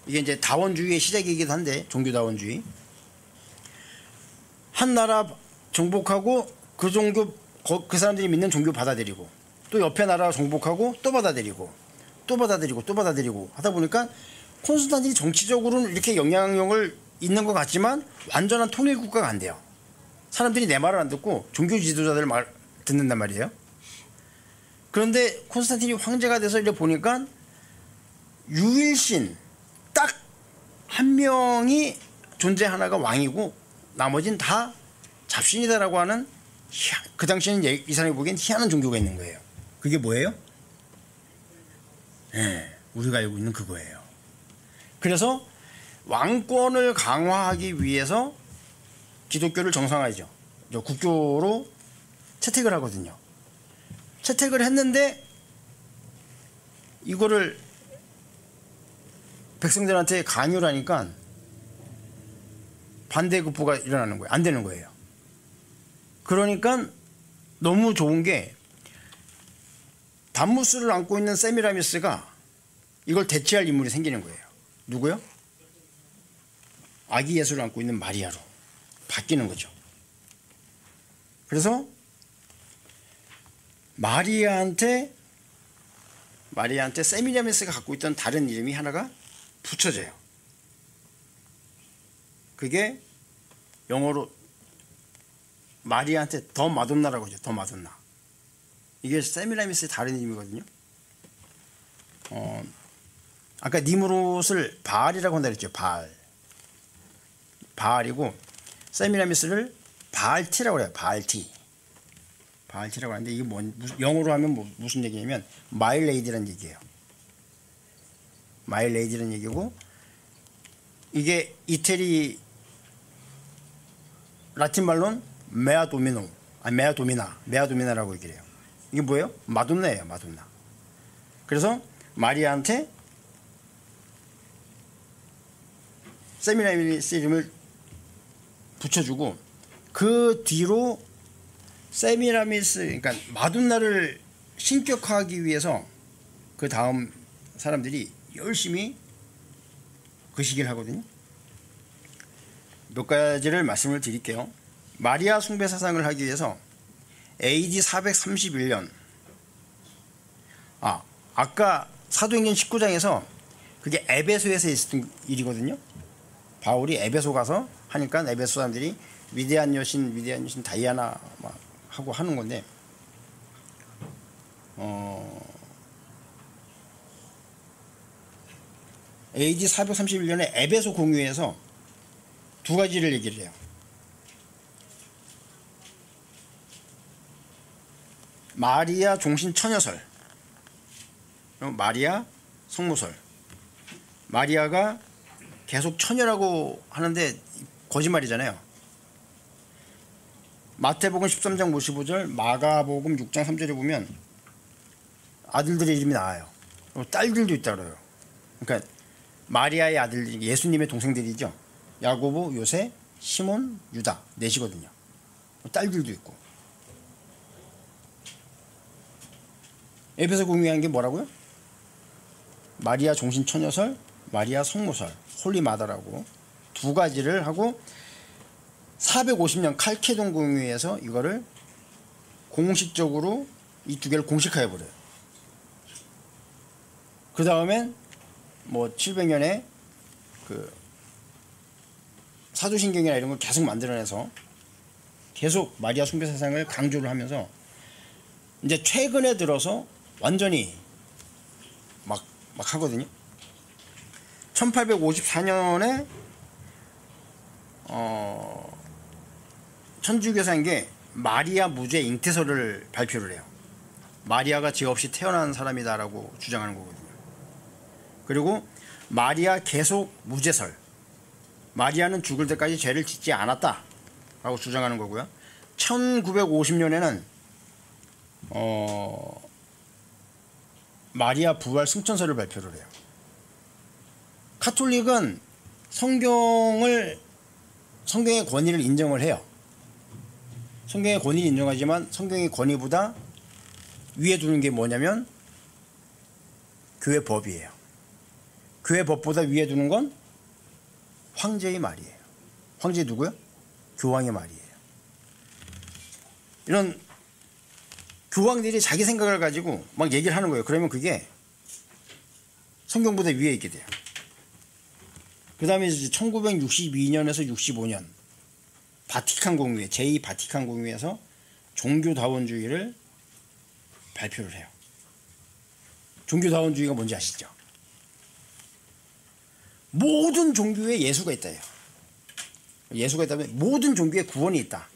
이게 이제 다원주의의 시작이기도 한데, 종교다원주의. 한 나라 정복하고 그 종교, 그 사람들이 믿는 종교 받아들이고, 또 옆에 나라 정복하고 또 받아들이고 하다 보니까 콘스탄틴이 정치적으로는 이렇게 영향력을 있는 것 같지만 완전한 통일 국가가 안 돼요. 사람들이 내 말을 안 듣고 종교 지도자들 말 듣는단 말이에요. 그런데 콘스탄틴이 황제가 돼서 이제 보니까 유일신 딱 한 명이 존재하나가 왕이고 나머지는 다 잡신이다라고 하는 그 당시에는 이 사람이 보기엔 희한한 종교가 있는 거예요. 그게 뭐예요? 네, 우리가 알고 있는 그거예요. 그래서 왕권을 강화하기 위해서 기독교를 정상화하죠. 국교로 채택을 하거든요. 채택을 했는데 이거를 백성들한테 강요를 하니까 반대급부가 일어나는 거예요. 안 되는 거예요. 그러니까 너무 좋은 게 단무스를 안고 있는 세미라미스가 이걸 대체할 인물이 생기는 거예요. 누구요? 아기 예수를 안고 있는 마리아로 바뀌는 거죠. 그래서 마리아한테 세미라미스가 갖고 있던 다른 이름이 하나가 붙여져요. 그게 영어로 마리아한테 더 마돈나라고 하죠. 더 마돈나. 이게 세미라미스의 다른 이름이거든요. 아까 니무롯을 바알이라고 한다 그랬죠. 바알이고 세미라미스를 바알티라고 해요. 바알티라고 하는데 이게 영어로 하면 무슨 얘기냐면 마일레이디라는 얘기예요. 마일레이디라는 얘기고 이게 이태리 라틴 말로는 메아도미나라고 얘기를 해요. 이게 뭐예요? 마돈나예요. 마돈나. 그래서 마리아한테 세미라미스 이름을 붙여주고 그 뒤로 세미라미스 그러니까 마돈나를 신격화하기 위해서 그 다음 사람들이 열심히 그 시기를 하거든요. 몇 가지를 말씀을 드릴게요. 마리아 숭배 사상을 하기 위해서 AD 431년 아까 사도행전 19장에서 그게 에베소에서 있었던 일이거든요. 바울이 에베소 가서 하니까 에베소 사람들이 위대한 여신 다이아나 막 하고 하는 건데 AD 431년에 에베소 공유에서 두 가지를 얘기를 해요. 마리아 종신 처녀설, 마리아 성모설. 마리아가 계속 처녀라고 하는데 거짓말이잖아요. 마태복음 13장 55절, 마가복음 6장 3절에 보면 아들들의 이름이 나와요. 딸들도 있다 그래요. 그러니까 마리아의 아들, 예수님의 동생들이죠. 야고보, 요세, 시몬, 유다 넷이거든요. 딸들도 있고. 에베소 공유한 게 뭐라고요? 마리아 종신 처녀설, 마리아 성모설, 홀리마다라고 두 가지를 하고 450년 칼케돈 공유에서 이거를 공식적으로 이 두 개를 공식화해 버려요. 그 다음엔 700년에 그 사도신경이나 이런 걸 계속 만들어내서 계속 마리아 숭배 사상을 강조를 하면서 이제 최근에 들어서 완전히 막 하거든요. 1854년에 천주교사인 게 마리아 무죄 잉태설을 발표를 해요. 마리아가 죄 없이 태어난 사람이다라고 주장하는 거거든요. 그리고 마리아 계속 무죄설, 마리아는 죽을 때까지 죄를 짓지 않았다라고 주장하는 거고요. 1950년에는 마리아 부활 승천설을 발표를 해요. 카톨릭은 성경의 권위를 인정을 해요. 성경의 권위를 인정하지만 성경의 권위보다 위에 두는 게 뭐냐면 교회 법이에요. 교회 법보다 위에 두는 건 황제의 말이에요. 황제 누구요? 교황의 말이에요. 이런 교황들이 자기 생각을 가지고 막 얘기를 하는 거예요. 그러면 그게 성경보다 위에 있게 돼요. 그 다음에 1962년에서 65년 바티칸 공의회, 제2 바티칸 공의회에서 종교다원주의를 발표를 해요. 종교다원주의가 뭔지 아시죠? 모든 종교에 예수가 있다요. 예수가 있다면 모든 종교에 구원이 있다.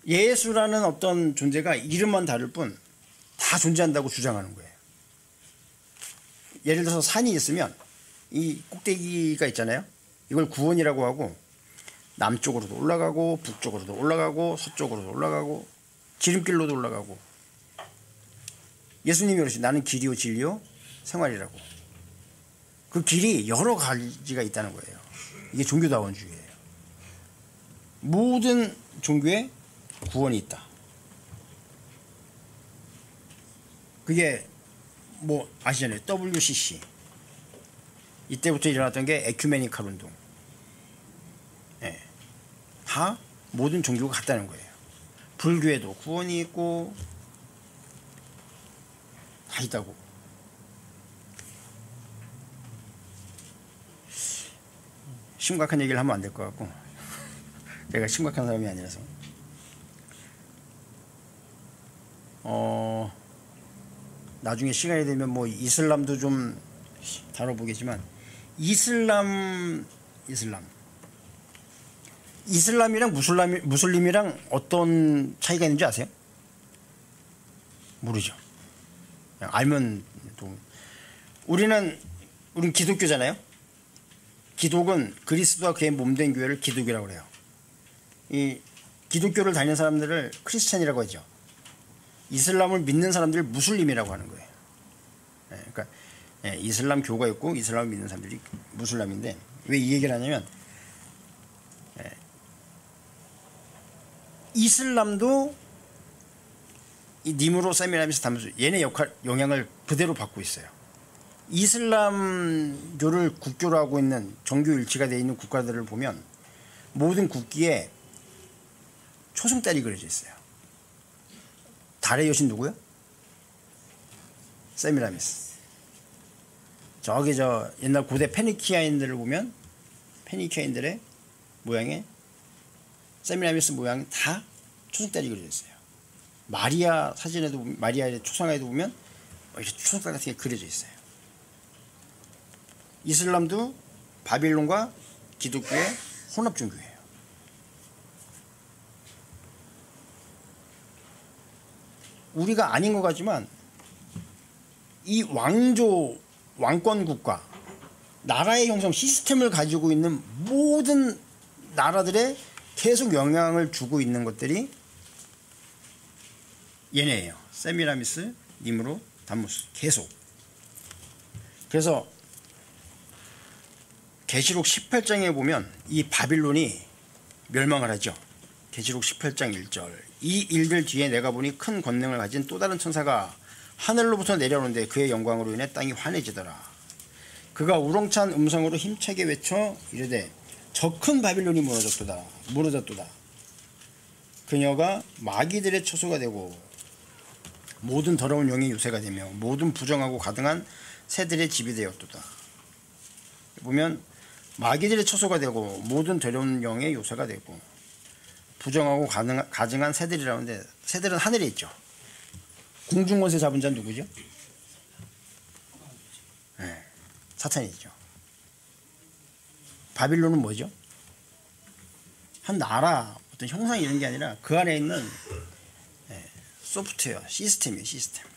예수라는 어떤 존재가 이름만 다를 뿐 다 존재한다고 주장하는 거예요. 예를 들어서 산이 있으면 이 꼭대기가 있잖아요. 이걸 구원이라고 하고 남쪽으로도 올라가고 북쪽으로도 올라가고 서쪽으로도 올라가고 지름길로도 올라가고 예수님이 그러시죠. 나는 길이요 진리요 생활이라고. 그 길이 여러 가지가 있다는 거예요. 이게 종교다원주의예요. 모든 종교에 구원이 있다. 그게 뭐 아시잖아요. WCC. 이때부터 일어났던 게 에큐메니칼 운동. 네. 다 모든 종교가 같다는 거예요. 불교에도 구원이 있고 다 있다고. 심각한 얘기를 하면 안 될 것 같고 내가 심각한 사람이 아니라서 나중에 시간이 되면 뭐 이슬람도 좀 다뤄보겠지만 이슬람이랑 무슬림이랑 어떤 차이가 있는지 아세요? 모르죠. 그냥 알면 또 우리는 기독교잖아요. 기독은 그리스도와 그의 몸된 교회를 기독이라고 그래요. 이 기독교를 다니는 사람들을 크리스찬이라고 하죠. 이슬람을 믿는 사람들을 무슬림이라고 하는 거예요. 그러니까 이슬람 교가 있고 이슬람을 믿는 사람들이 무슬람인데 왜 이 얘기를 하냐면 이슬람도 이 니무로 세미라미스 다무스 얘네 영향을 그대로 받고 있어요. 이슬람교를 국교로 하고 있는 정교일치가 되어 있는 국가들을 보면 모든 국기에 초승달이 그려져 있어요. 달의 여신 누구요? 세미라미스. 저기 옛날 고대 페니키아인들을 보면 페니키아인들의 모양에 세미라미스 모양이 다 초승달이 그려져 있어요. 마리아 사진에도 마리아의 초상화에도 보면 이렇게 초승달 같은 게 그려져 있어요. 이슬람도 바빌론과 기독교의 혼합 종교예요. 우리가 아닌 것 같지만 이 왕권 국가, 나라의 형성 시스템을 가지고 있는 모든 나라들에 계속 영향을 주고 있는 것들이 얘네예요. 세미라미스, 니무로, 담무스 계속. 그래서 계시록 18장에 보면 이 바빌론이 멸망을 하죠. 계시록 18장 1절. 이 일들 뒤에 내가 보니 큰 권능을 가진 또 다른 천사가 하늘로부터 내려오는데 그의 영광으로 인해 땅이 환해지더라. 그가 우렁찬 음성으로 힘차게 외쳐 이르되 저 큰 바빌론이 무너졌도다. 그녀가 마귀들의 처소가 되고 모든 더러운 영의 유세가 되며 모든 부정하고 가증한 새들의 집이 되었도다. 보면 마귀들의 처소가 되고 모든 더러운 영의 요새가 되고 부정하고 가증한 새들이라는데 새들은 하늘에 있죠. 궁중권세 잡은 자는 누구죠? 네, 사탄이죠. 바빌론은 뭐죠? 한 나라 어떤 형상이 이런 게 아니라 그 안에 있는 소프트웨어 시스템이에요. 시스템.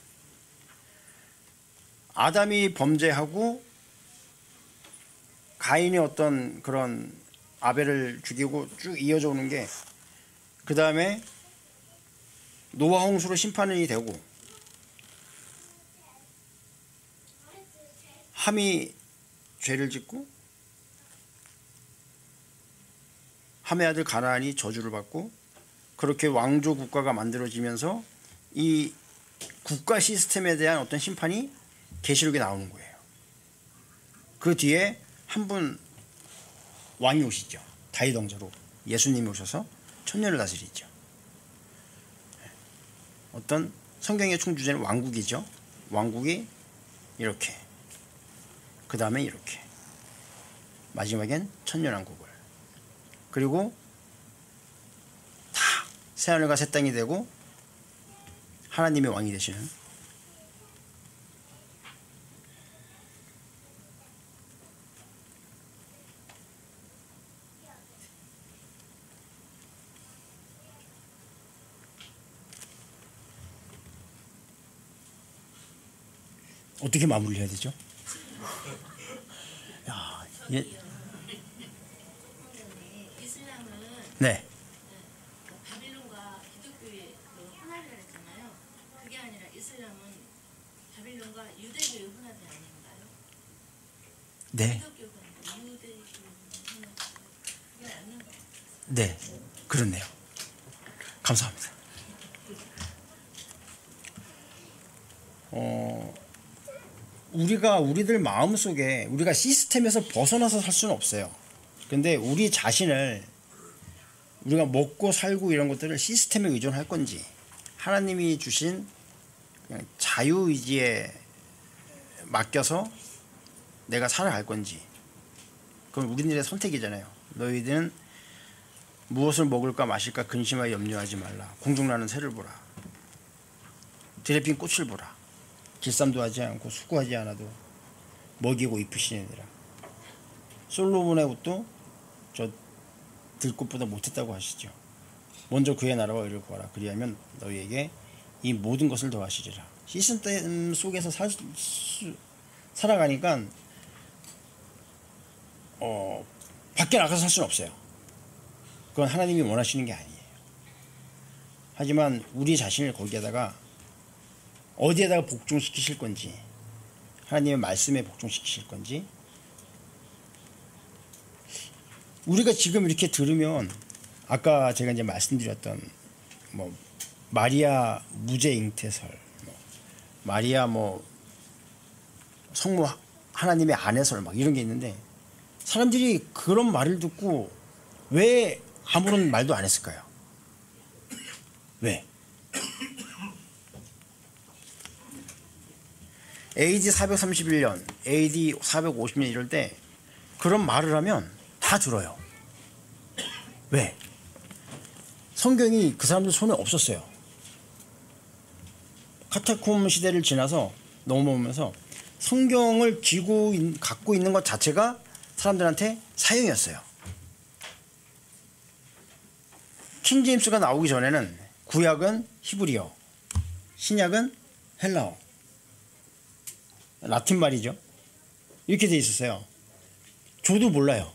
아담이 범죄하고 가인이 어떤 그런 아벨을 죽이고 쭉 이어져 오는 게 그 다음에 노아 홍수로 심판이 되고 함이 죄를 짓고 함의 아들 가나안이 저주를 받고 그렇게 왕조 국가가 만들어지면서 이 국가 시스템에 대한 어떤 심판이 계시록에 나오는 거예요. 그 뒤에 한 분 왕이 오시죠. 다윗 왕자로 예수님이 오셔서 천년을 다스리죠. 어떤 성경의 총주제는 왕국이죠. 왕국이 이렇게 그 다음에 이렇게 마지막엔 천년왕국을 그리고 다 새하늘과 새 땅이 되고 하나님의 왕이 되시는, 어떻게 마무리해야 되죠? 야, 예. 이슬람은 네. 바빌론과 기독교의 혼합이라 했잖아요. 그게 아니라 이슬람은 바빌론과 유대교의 혼합이 아닌가요? 네. 기독교가 아니라 유대교의 혼합. 그게 맞는 거. 네. 그렇네요. 감사합니다. 우리들 마음속에 우리가 시스템에서 벗어나서 살 수는 없어요. 근데 우리 자신을 우리가 먹고 살고 이런 것들을 시스템에 의존할 건지 하나님이 주신 그냥 자유의지에 맡겨서 내가 살아갈 건지, 그건 우리들의 선택이잖아요. 너희들은 무엇을 먹을까 마실까 근심하여 염려하지 말라. 공중나는 새를 보라. 들에 핀 꽃을 보라. 길쌈도 하지 않고 수고하지 않아도 먹이고 입히시느니라. 솔로몬의 옷도 저 들꽃보다 못했다고 하시죠. 먼저 그의 나라와 의를 구하라. 그리하면 너희에게 이 모든 것을 더하시리라. 시스템 속에서 살아가니까 밖에 나가서 살 수는 없어요. 그건 하나님이 원하시는 게 아니에요. 하지만 우리 자신을 거기에다가 어디에다가 복종시키실 건지, 하나님의 말씀에 복종시키실 건지, 우리가 지금 이렇게 들으면 아까 제가 이제 말씀드렸던 뭐 마리아 무죄 잉태설, 마리아 성모 하나님의 아내설 막 이런 게 있는데, 사람들이 그런 말을 듣고 왜 아무런 말도 안 했을까요? 왜? AD 431년, AD 450년 이럴 때 그런 말을 하면 다 들어요. 왜? 성경이 그 사람들 손에 없었어요. 카타콤 시대를 지나서 넘어오면서 성경을 갖고 있는 것 자체가 사람들한테 사형이었어요. 킹제임스가 나오기 전에는 구약은 히브리어, 신약은 헬라어, 라틴 말이죠. 이렇게 돼 있었어요. 저도 몰라요.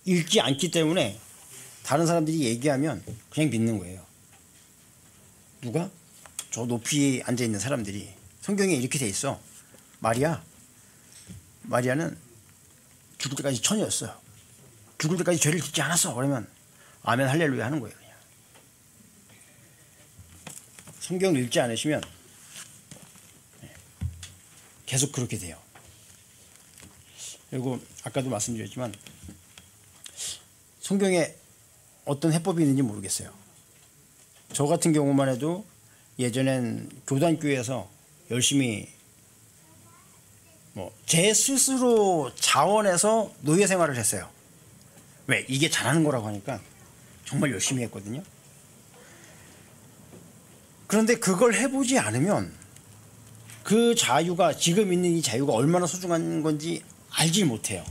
읽지 않기 때문에 다른 사람들이 얘기하면 그냥 믿는 거예요. 누가? 저 높이 앉아있는 사람들이 성경에 이렇게 돼 있어. 마리아는 죽을 때까지 처녀였어요. 죽을 때까지 죄를 짓지 않았어. 그러면 아멘 할렐루야 하는 거예요. 그냥. 성경 읽지 않으시면 계속 그렇게 돼요. 그리고 아까도 말씀드렸지만 성경에 어떤 해법이 있는지 모르겠어요. 저 같은 경우만 해도 예전엔 교단교회에서 열심히 제 스스로 자원해서 노예 생활을 했어요. 왜? 이게 잘하는 거라고 하니까 정말 열심히 했거든요. 그런데 그걸 해보지 않으면 그 자유가, 지금 있는 이 자유가 얼마나 소중한 건지 알지 못해요.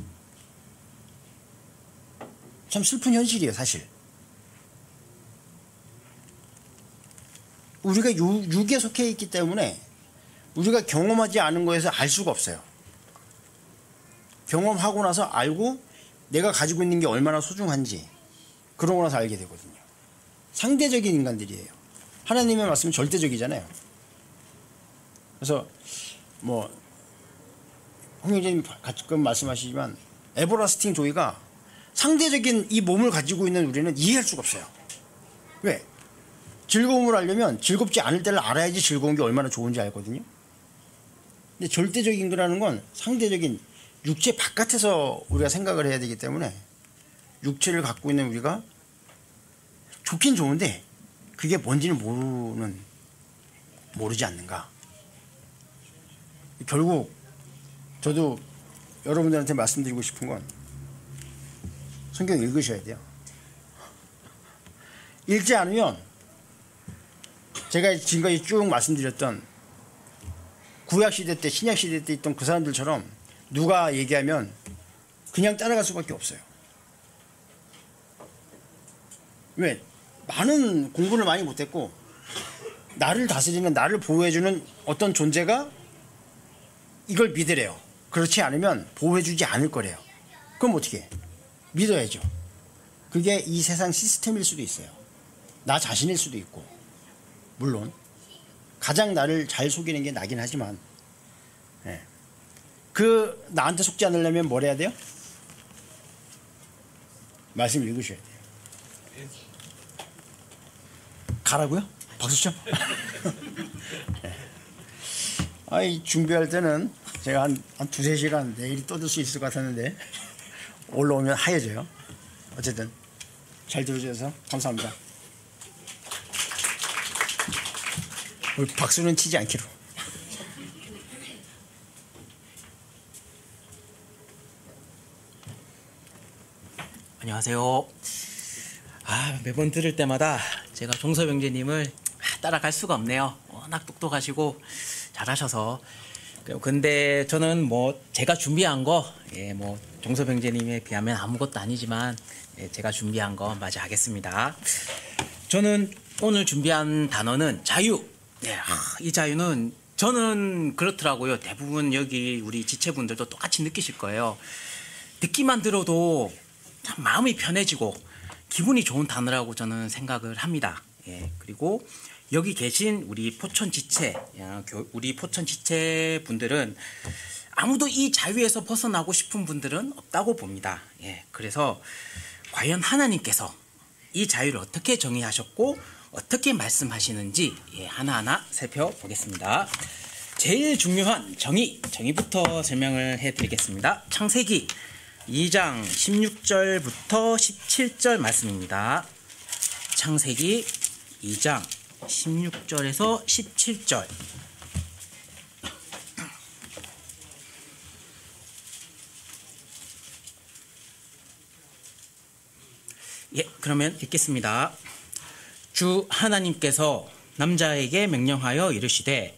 참 슬픈 현실이에요, 사실. 우리가 육에 속해 있기 때문에 우리가 경험하지 않은 거에서 알 수가 없어요. 경험하고 나서 알고 내가 가지고 있는 게 얼마나 소중한지 그러고 나서 알게 되거든요. 상대적인 인간들이에요. 하나님의 말씀은 절대적이잖아요. 그래서 홍영재님 가끔 말씀하시지만 에버라스팅 조이가 상대적인 이 몸을 가지고 있는 우리는 이해할 수가 없어요. 왜? 즐거움을 알려면 즐겁지 않을 때를 알아야지 즐거운 게 얼마나 좋은지 알거든요. 근데 절대적인 거라는 건 상대적인 육체 바깥에서 우리가 생각을 해야 되기 때문에 육체를 갖고 있는 우리가 좋긴 좋은데 그게 뭔지는 모르지 않는가. 결국 저도 여러분들한테 말씀드리고 싶은 건 성경 읽으셔야 돼요. 읽지 않으면 제가 지금까지 쭉 말씀드렸던 구약시대 때 신약시대 때 있던 그 사람들처럼 누가 얘기하면 그냥 따라갈 수밖에 없어요. 왜? 나는 공부를 많이 못했고 나를 다스리는, 나를 보호해주는 어떤 존재가 이걸 믿으래요. 그렇지 않으면 보호해주지 않을 거래요. 그럼 어떻게 해? 믿어야죠. 그게 이 세상 시스템일 수도 있어요. 나 자신일 수도 있고. 물론 가장 나를 잘 속이는 게 나긴 하지만, 예. 그 나한테 속지 않으려면 뭘 해야 돼요? 말씀 읽으셔야 돼요. 가라고요? 박수 쳐? 예. 아이, 준비할 때는 제가 한 2-3시간 내일이 떠들 수 있을 것 같았는데 올라오면 하얘져요. 어쨌든 잘 들어주셔서 감사합니다. 박수는 치지 않기로. 안녕하세요. 매번 들을 때마다 제가 종섭영재님을 따라갈 수가 없네요. 워낙 똑똑하시고 잘하셔서. 근데 저는 제가 준비한 거, 종섭영재님에 비하면 아무것도 아니지만, 제가 준비한 거 마저 하겠습니다. 저는 오늘 준비한 단어는 자유. 이 자유는 저는 그렇더라고요. 대부분 여기 우리 지체분들도 똑같이 느끼실 거예요. 듣기만 들어도 참 마음이 편해지고 기분이 좋은 단어라고 저는 생각을 합니다. 그리고 여기 계신 우리 포천 지체 분들은 아무도 이 자유에서 벗어나고 싶은 분들은 없다고 봅니다. 그래서 과연 하나님께서 이 자유를 어떻게 정의하셨고 어떻게 말씀하시는지 하나하나 살펴보겠습니다. 제일 중요한 정의부터 설명을 해드리겠습니다. 창세기 2장 16절부터 17절 말씀입니다. 창세기 2장 16절에서 17절. 그러면 읽겠습니다. 주 하나님께서 남자에게 명령하여 이르시되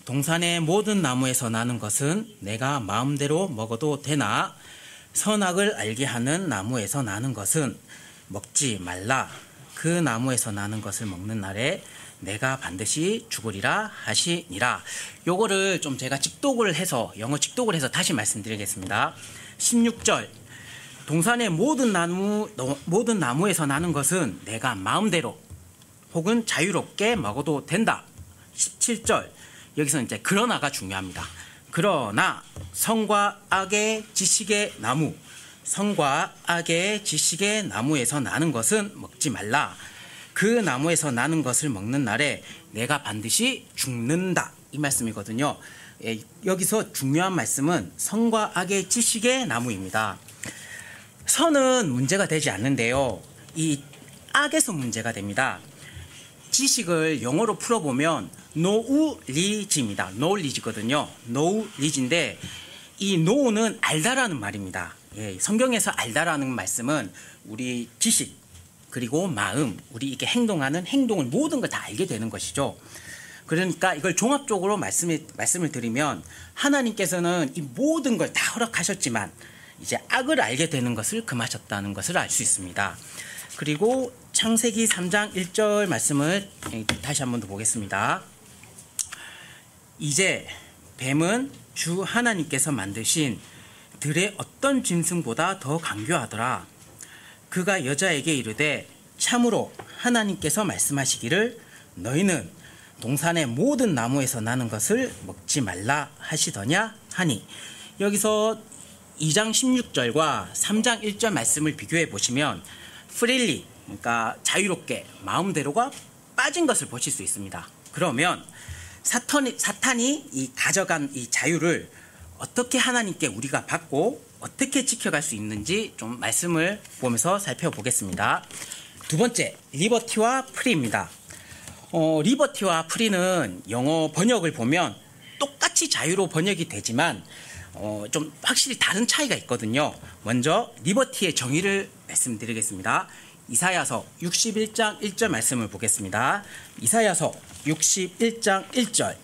동산의 모든 나무에서 나는 것은 내가 마음대로 먹어도 되나 선악을 알게 하는 나무에서 나는 것은 먹지 말라. 그 나무에서 나는 것을 먹는 날에 내가 반드시 죽으리라 하시니라. 요거를 좀 제가 영어 직독을 해서 다시 말씀드리겠습니다. 16절. 동산의 모든 나무에서 나는 것은 내가 마음대로 혹은 자유롭게 먹어도 된다. 17절. 여기서 이제 그러나가 중요합니다. 그러나 성과 악의 지식의 나무에서 나는 것은 먹지 말라. 그 나무에서 나는 것을 먹는 날에 내가 반드시 죽는다. 이 말씀이거든요. 여기서 중요한 말씀은 선과 악의 지식의 나무입니다. 선은 문제가 되지 않는데요. 이 악에서 문제가 됩니다. 지식을 영어로 풀어보면 knowledge입니다. knowledge거든요. knowledge인데 이 know는 알다라는 말입니다. 성경에서 알다라는 말씀은 우리 지식 그리고 마음, 우리 이렇게 행동하는 행동을 모든 걸 다 알게 되는 것이죠. 그러니까 이걸 종합적으로 말씀을 드리면 하나님께서는 이 모든 걸 다 허락하셨지만 이제 악을 알게 되는 것을 금하셨다는 것을 알 수 있습니다. 그리고 창세기 3장 1절 말씀을 다시 한 번 더 보겠습니다. 이제 뱀은 주 하나님께서 만드신 들의 어떤 짐승보다 더 강교하더라. 그가 여자에게 이르되 참으로 하나님께서 말씀하시기를 너희는 동산의 모든 나무에서 나는 것을 먹지 말라 하시더냐 하니. 여기서 2장 16절과 3장 1절 말씀을 비교해 보시면 freely, 그러니까 자유롭게 마음대로가 빠진 것을 보실 수 있습니다. 그러면 사탄이 이 가져간 이 자유를 어떻게 하나님께 우리가 받고 어떻게 지켜갈 수 있는지 좀 말씀을 보면서 살펴보겠습니다. 두 번째, 리버티와 프리입니다. 리버티와 프리는 영어 번역을 보면 똑같이 자유로 번역이 되지만 좀 확실히 다른 차이가 있거든요. 먼저 리버티의 정의를 말씀드리겠습니다. 이사야서 61장 1절 말씀을 보겠습니다. 이사야서 61장 1절.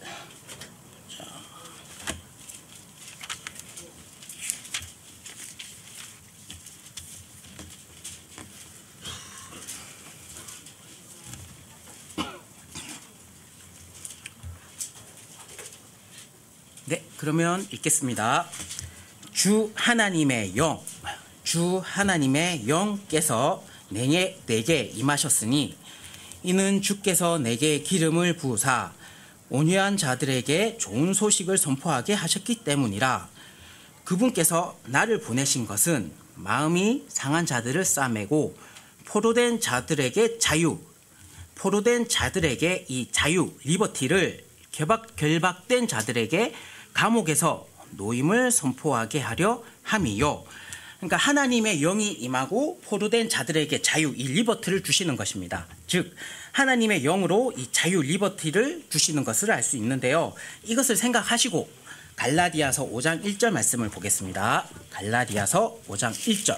네, 그러면 읽겠습니다. 주 하나님의 영께서 내게 임하셨으니 이는 주께서 내게 기름을 부으사 온유한 자들에게 좋은 소식을 선포하게 하셨기 때문이라. 그분께서 나를 보내신 것은 마음이 상한 자들을 싸매고 포로된 자들에게 이 자유 리버티를 결박된 자들에게 감옥에서 노임을 선포하게 하려 함이요. 그러니까 하나님의 영이 임하고 포로된 자들에게 자유, 이 리버티를 주시는 것입니다. 즉 하나님의 영으로 이 자유 리버티를 주시는 것을 알 수 있는데요. 이것을 생각하시고 갈라디아서 5장 1절 말씀을 보겠습니다. 갈라디아서 5장 1절.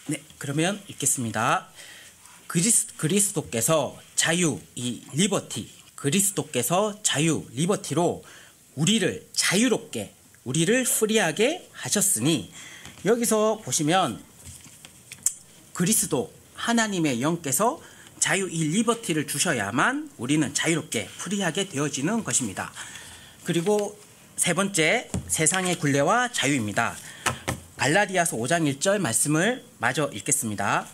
네, 그러면 읽겠습니다. 그리스도께서 자유, 이 리버티, 그리스도께서 자유, 리버티로 우리를 자유롭게, 우리를 프리하게 하셨으니, 여기서 보시면 그리스도 하나님의 영께서 자유, 이 리버티를 주셔야만 우리는 자유롭게 프리하게 되어지는 것입니다. 그리고 세 번째, 세상의 굴레와 자유입니다. 갈라디아서 5장 1절 말씀을 마저 읽겠습니다.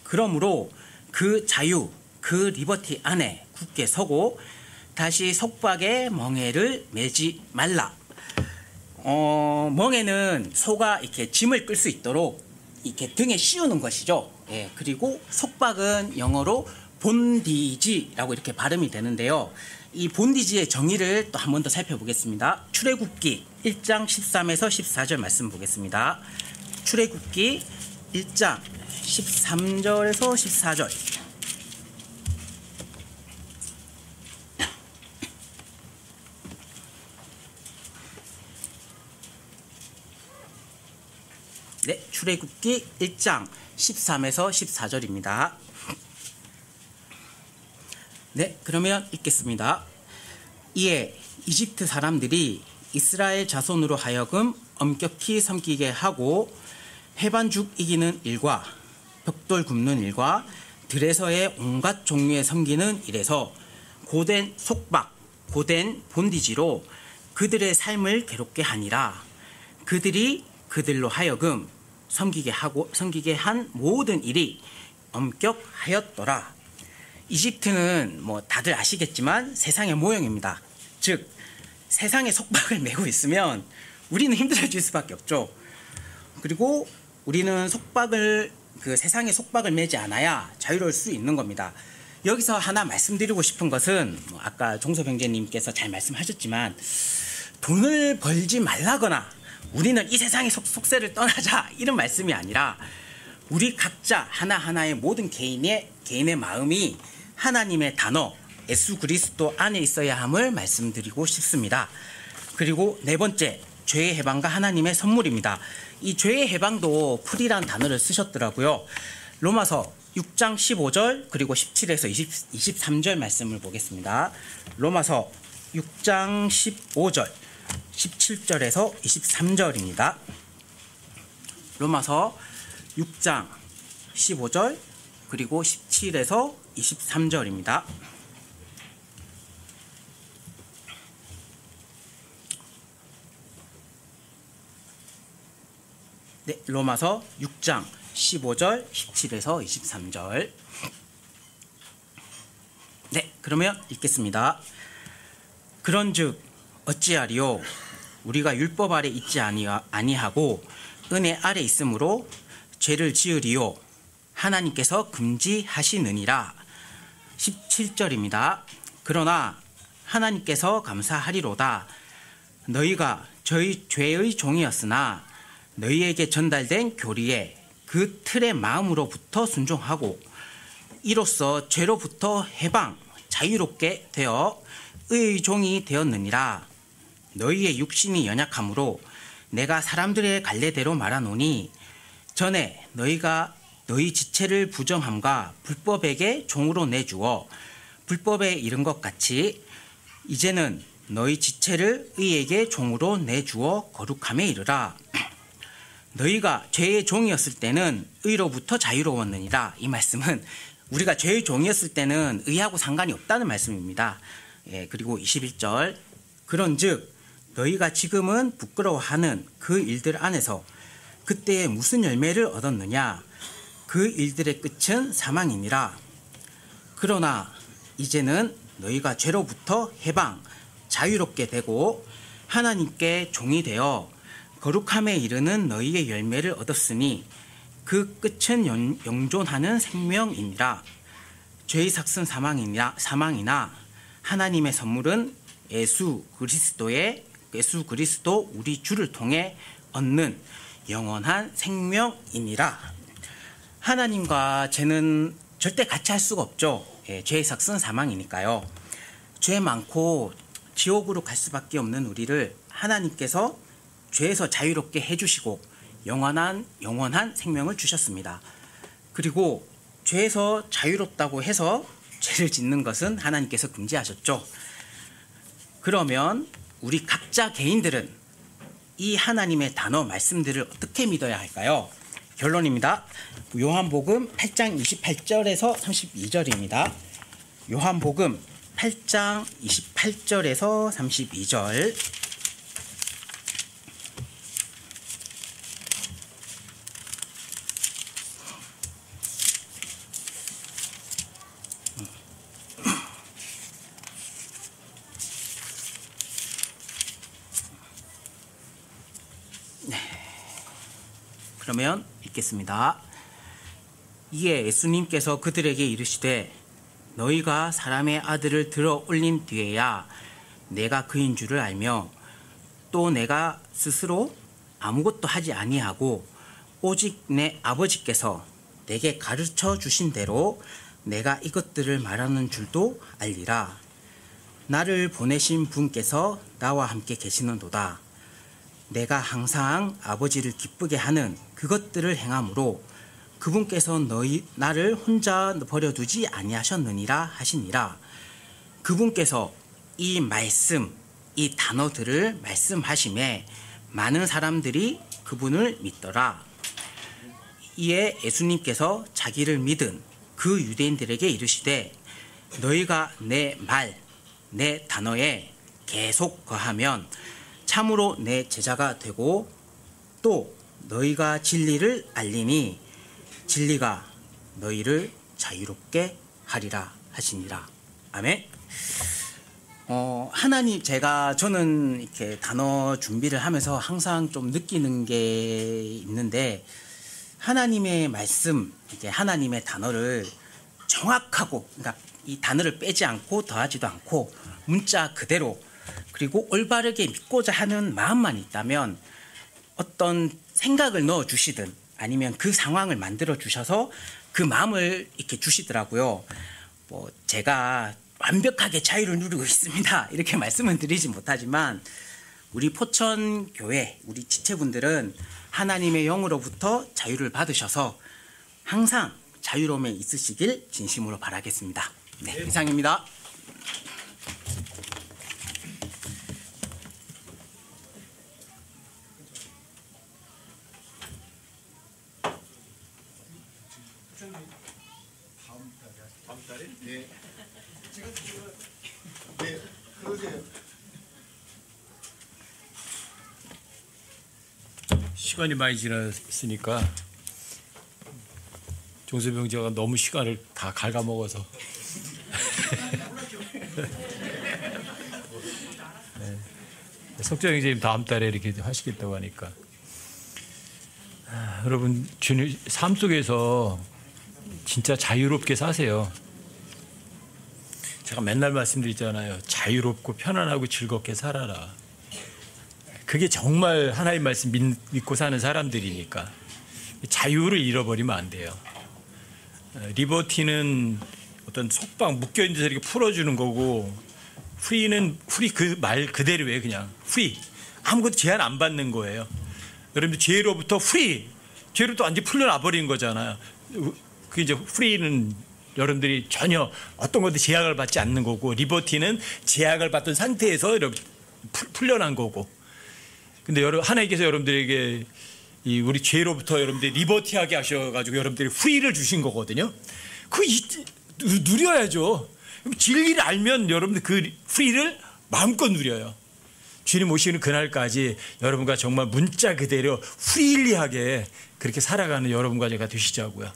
그러므로 그 자유, 그 리버티 안에 굳게 서고 다시 속박의 멍에를 매지 말라. 멍에는 소가 이렇게 짐을 끌 수 있도록 이렇게 등에 씌우는 것이죠. 예, 그리고 속박은 영어로 본디지라고 이렇게 발음이 되는데요. 이 본디지의 정의를 또 한 번 더 살펴보겠습니다. 출애굽기 1장 13에서 14절 말씀 보겠습니다. 출애굽기 1장 13절에서 14절. 네, 출애굽기 1장 13에서 14절입니다. 네, 그러면 읽겠습니다. 이에 이집트 사람들이 이스라엘 자손으로 하여금 엄격히 섬기게 하고 해반죽 이기는 일과 벽돌 굽는 일과 들에서의 온갖 종류의 섬기는 일에서 고된 속박, 고된 본디지로 그들의 삶을 괴롭게 하니라. 그들이 그들로 하여금 섬기게 한 모든 일이 엄격하였더라. 이집트는 뭐 다들 아시겠지만 세상의 모형입니다. 즉 세상의 속박을 메고 있으면 우리는 힘들어질 수밖에 없죠. 그리고 우리는 세상의 속박을 메지 않아야 자유로울 수 있는 겁니다. 여기서 하나 말씀드리고 싶은 것은 아까 종소병제님께서 잘 말씀하셨지만 돈을 벌지 말라거나 우리는 이 세상의 속세를 떠나자 이런 말씀이 아니라 우리 각자 하나하나의 모든 개인의 마음이 하나님의 단어 예수 그리스도 안에 있어야 함을 말씀드리고 싶습니다. 그리고 네 번째, 죄의 해방과 하나님의 선물입니다. 이 죄의 해방도 풀이란 단어를 쓰셨더라고요. 로마서 6장 15절 그리고 17에서 23절 말씀을 보겠습니다. 로마서 6장 15절 17절에서 23절입니다. 로마서 6장 15절 그리고 17에서 23절입니다. 네, 로마서 6장 15절 17에서 23절. 네, 그러면 읽겠습니다. 그런즉 어찌하리요? 우리가 율법 아래 있지 아니하고 은혜 아래 있으므로 죄를 지으리요? 하나님께서 금지하시느니라. 17절입니다. 그러나 하나님께서 감사하리로다. 너희가 저희 죄의 종이었으나 너희에게 전달된 교리에 그 틀의 마음으로부터 순종하고 이로써 죄로부터 해방 자유롭게 되어 의의 종이 되었느니라. 너희의 육신이 연약함으로 내가 사람들의 갈래대로 말하노니 전에 너희가 너희 지체를 부정함과 불법에게 종으로 내주어 불법에 이른 것 같이 이제는 너희 지체를 의에게 종으로 내주어 거룩함에 이르라. 너희가 죄의 종이었을 때는 의로부터 자유로웠느니라. 이 말씀은 우리가 죄의 종이었을 때는 의하고 상관이 없다는 말씀입니다. 그리고 21절 그런즉 너희가 지금은 부끄러워하는 그 일들 안에서 그때에 무슨 열매를 얻었느냐. 그 일들의 끝은 사망이니라. 그러나 이제는 너희가 죄로부터 해방 자유롭게 되고 하나님께 종이 되어 거룩함에 이르는 너희의 열매를 얻었으니 그 끝은 영존하는 생명이니라. 죄의 삭은 사망이나 하나님의 선물은 예수 그리스도 우리 주를 통해 얻는 영원한 생명이니라. 하나님과 죄는 절대 같이 할 수가 없죠. 죄의 삭은 사망이니까요. 죄 많고 지옥으로 갈 수밖에 없는 우리를 하나님께서 죄에서 자유롭게 해주시고 영원한 생명을 주셨습니다. 그리고 죄에서 자유롭다고 해서 죄를 짓는 것은 하나님께서 금지하셨죠. 그러면 우리 각자 개인들은 이 하나님의 단어 말씀들을 어떻게 믿어야 할까요? 결론입니다. 요한복음 8장 28절에서 32절입니다. 요한복음 8장 28절에서 32절. 그러면 읽겠습니다. 이에 예수님께서 그들에게 이르시되 너희가 사람의 아들을 들어 올린 뒤에야 내가 그인 줄을 알며 또 내가 스스로 아무것도 하지 아니하고 오직 내 아버지께서 내게 가르쳐 주신 대로 내가 이것들을 말하는 줄도 알리라. 나를 보내신 분께서 나와 함께 계시는도다. 내가 항상 아버지를 기쁘게 하는 그것들을 행함으로 그분께서 나를 혼자 버려두지 아니하셨느니라 하시니라. 그분께서 이 말씀, 이 단어들을 말씀하심에 많은 사람들이 그분을 믿더라. 이에 예수님께서 자기를 믿은 그 유대인들에게 이르시되 너희가 내 말, 내 단어에 계속 거하면 참으로 내 제자가 되고 또 너희가 진리를 알리니 진리가 너희를 자유롭게 하리라 하시니라. 아멘. 저는 이렇게 단어 준비를 하면서 항상 좀 느끼는 게 있는데 하나님의 말씀, 이제 하나님의 단어를 정확하고, 그러니까 이 단어를 빼지 않고 더하지도 않고 문자 그대로 그리고 올바르게 믿고자 하는 마음만 있다면 어떤 생각을 넣어 주시든 아니면 그 상황을 만들어 주셔서 그 마음을 이렇게 주시더라고요. 제가 완벽하게 자유를 누리고 있습니다 이렇게 말씀은 드리지 못하지만 우리 포천교회 우리 지체분들은 하나님의 영으로부터 자유를 받으셔서 항상 자유로움에 있으시길 진심으로 바라겠습니다. 네, 이상입니다. 시간이 많이 지났으니까 종섭이 형제가 너무 시간을 다 갉아먹어서 네. 석정 형제님 다음 달에 이렇게 하시겠다고 하니까 여러분 주님 삶 속에서 진짜 자유롭게 사세요. 제가 맨날 말씀드리잖아요. 자유롭고 편안하고 즐겁게 살아라. 그게 정말 하나님 말씀 믿고 사는 사람들이니까. 자유를 잃어버리면 안 돼요. 리버티는 어떤 속박 묶여있는 데서 이렇게 풀어주는 거고, 프리는 프리 그 말 그대로예요. 그냥 프리, 아무것도 제한 안 받는 거예요. 여러분들 죄로부터 프리, 죄로부터 완전히 풀려나 버리는 거잖아요. 그 이제 프리는 여러분들이 전혀 어떤 것도 제약을 받지 않는 거고, 리버티는 제약을 받던 상태에서 풀려난 거고. 근데 하나님께서 여러분들에게 이 우리 죄로부터 여러분들이 리버티하게 하셔가지고 여러분들이 프리를 주신 거거든요. 그 누려야죠. 진리를 알면 여러분들 그 프리를 마음껏 누려요. 주님 오시는 그날까지 여러분과 정말 문자 그대로 프리리하게 그렇게 살아가는 여러분과 제가 되시자고요.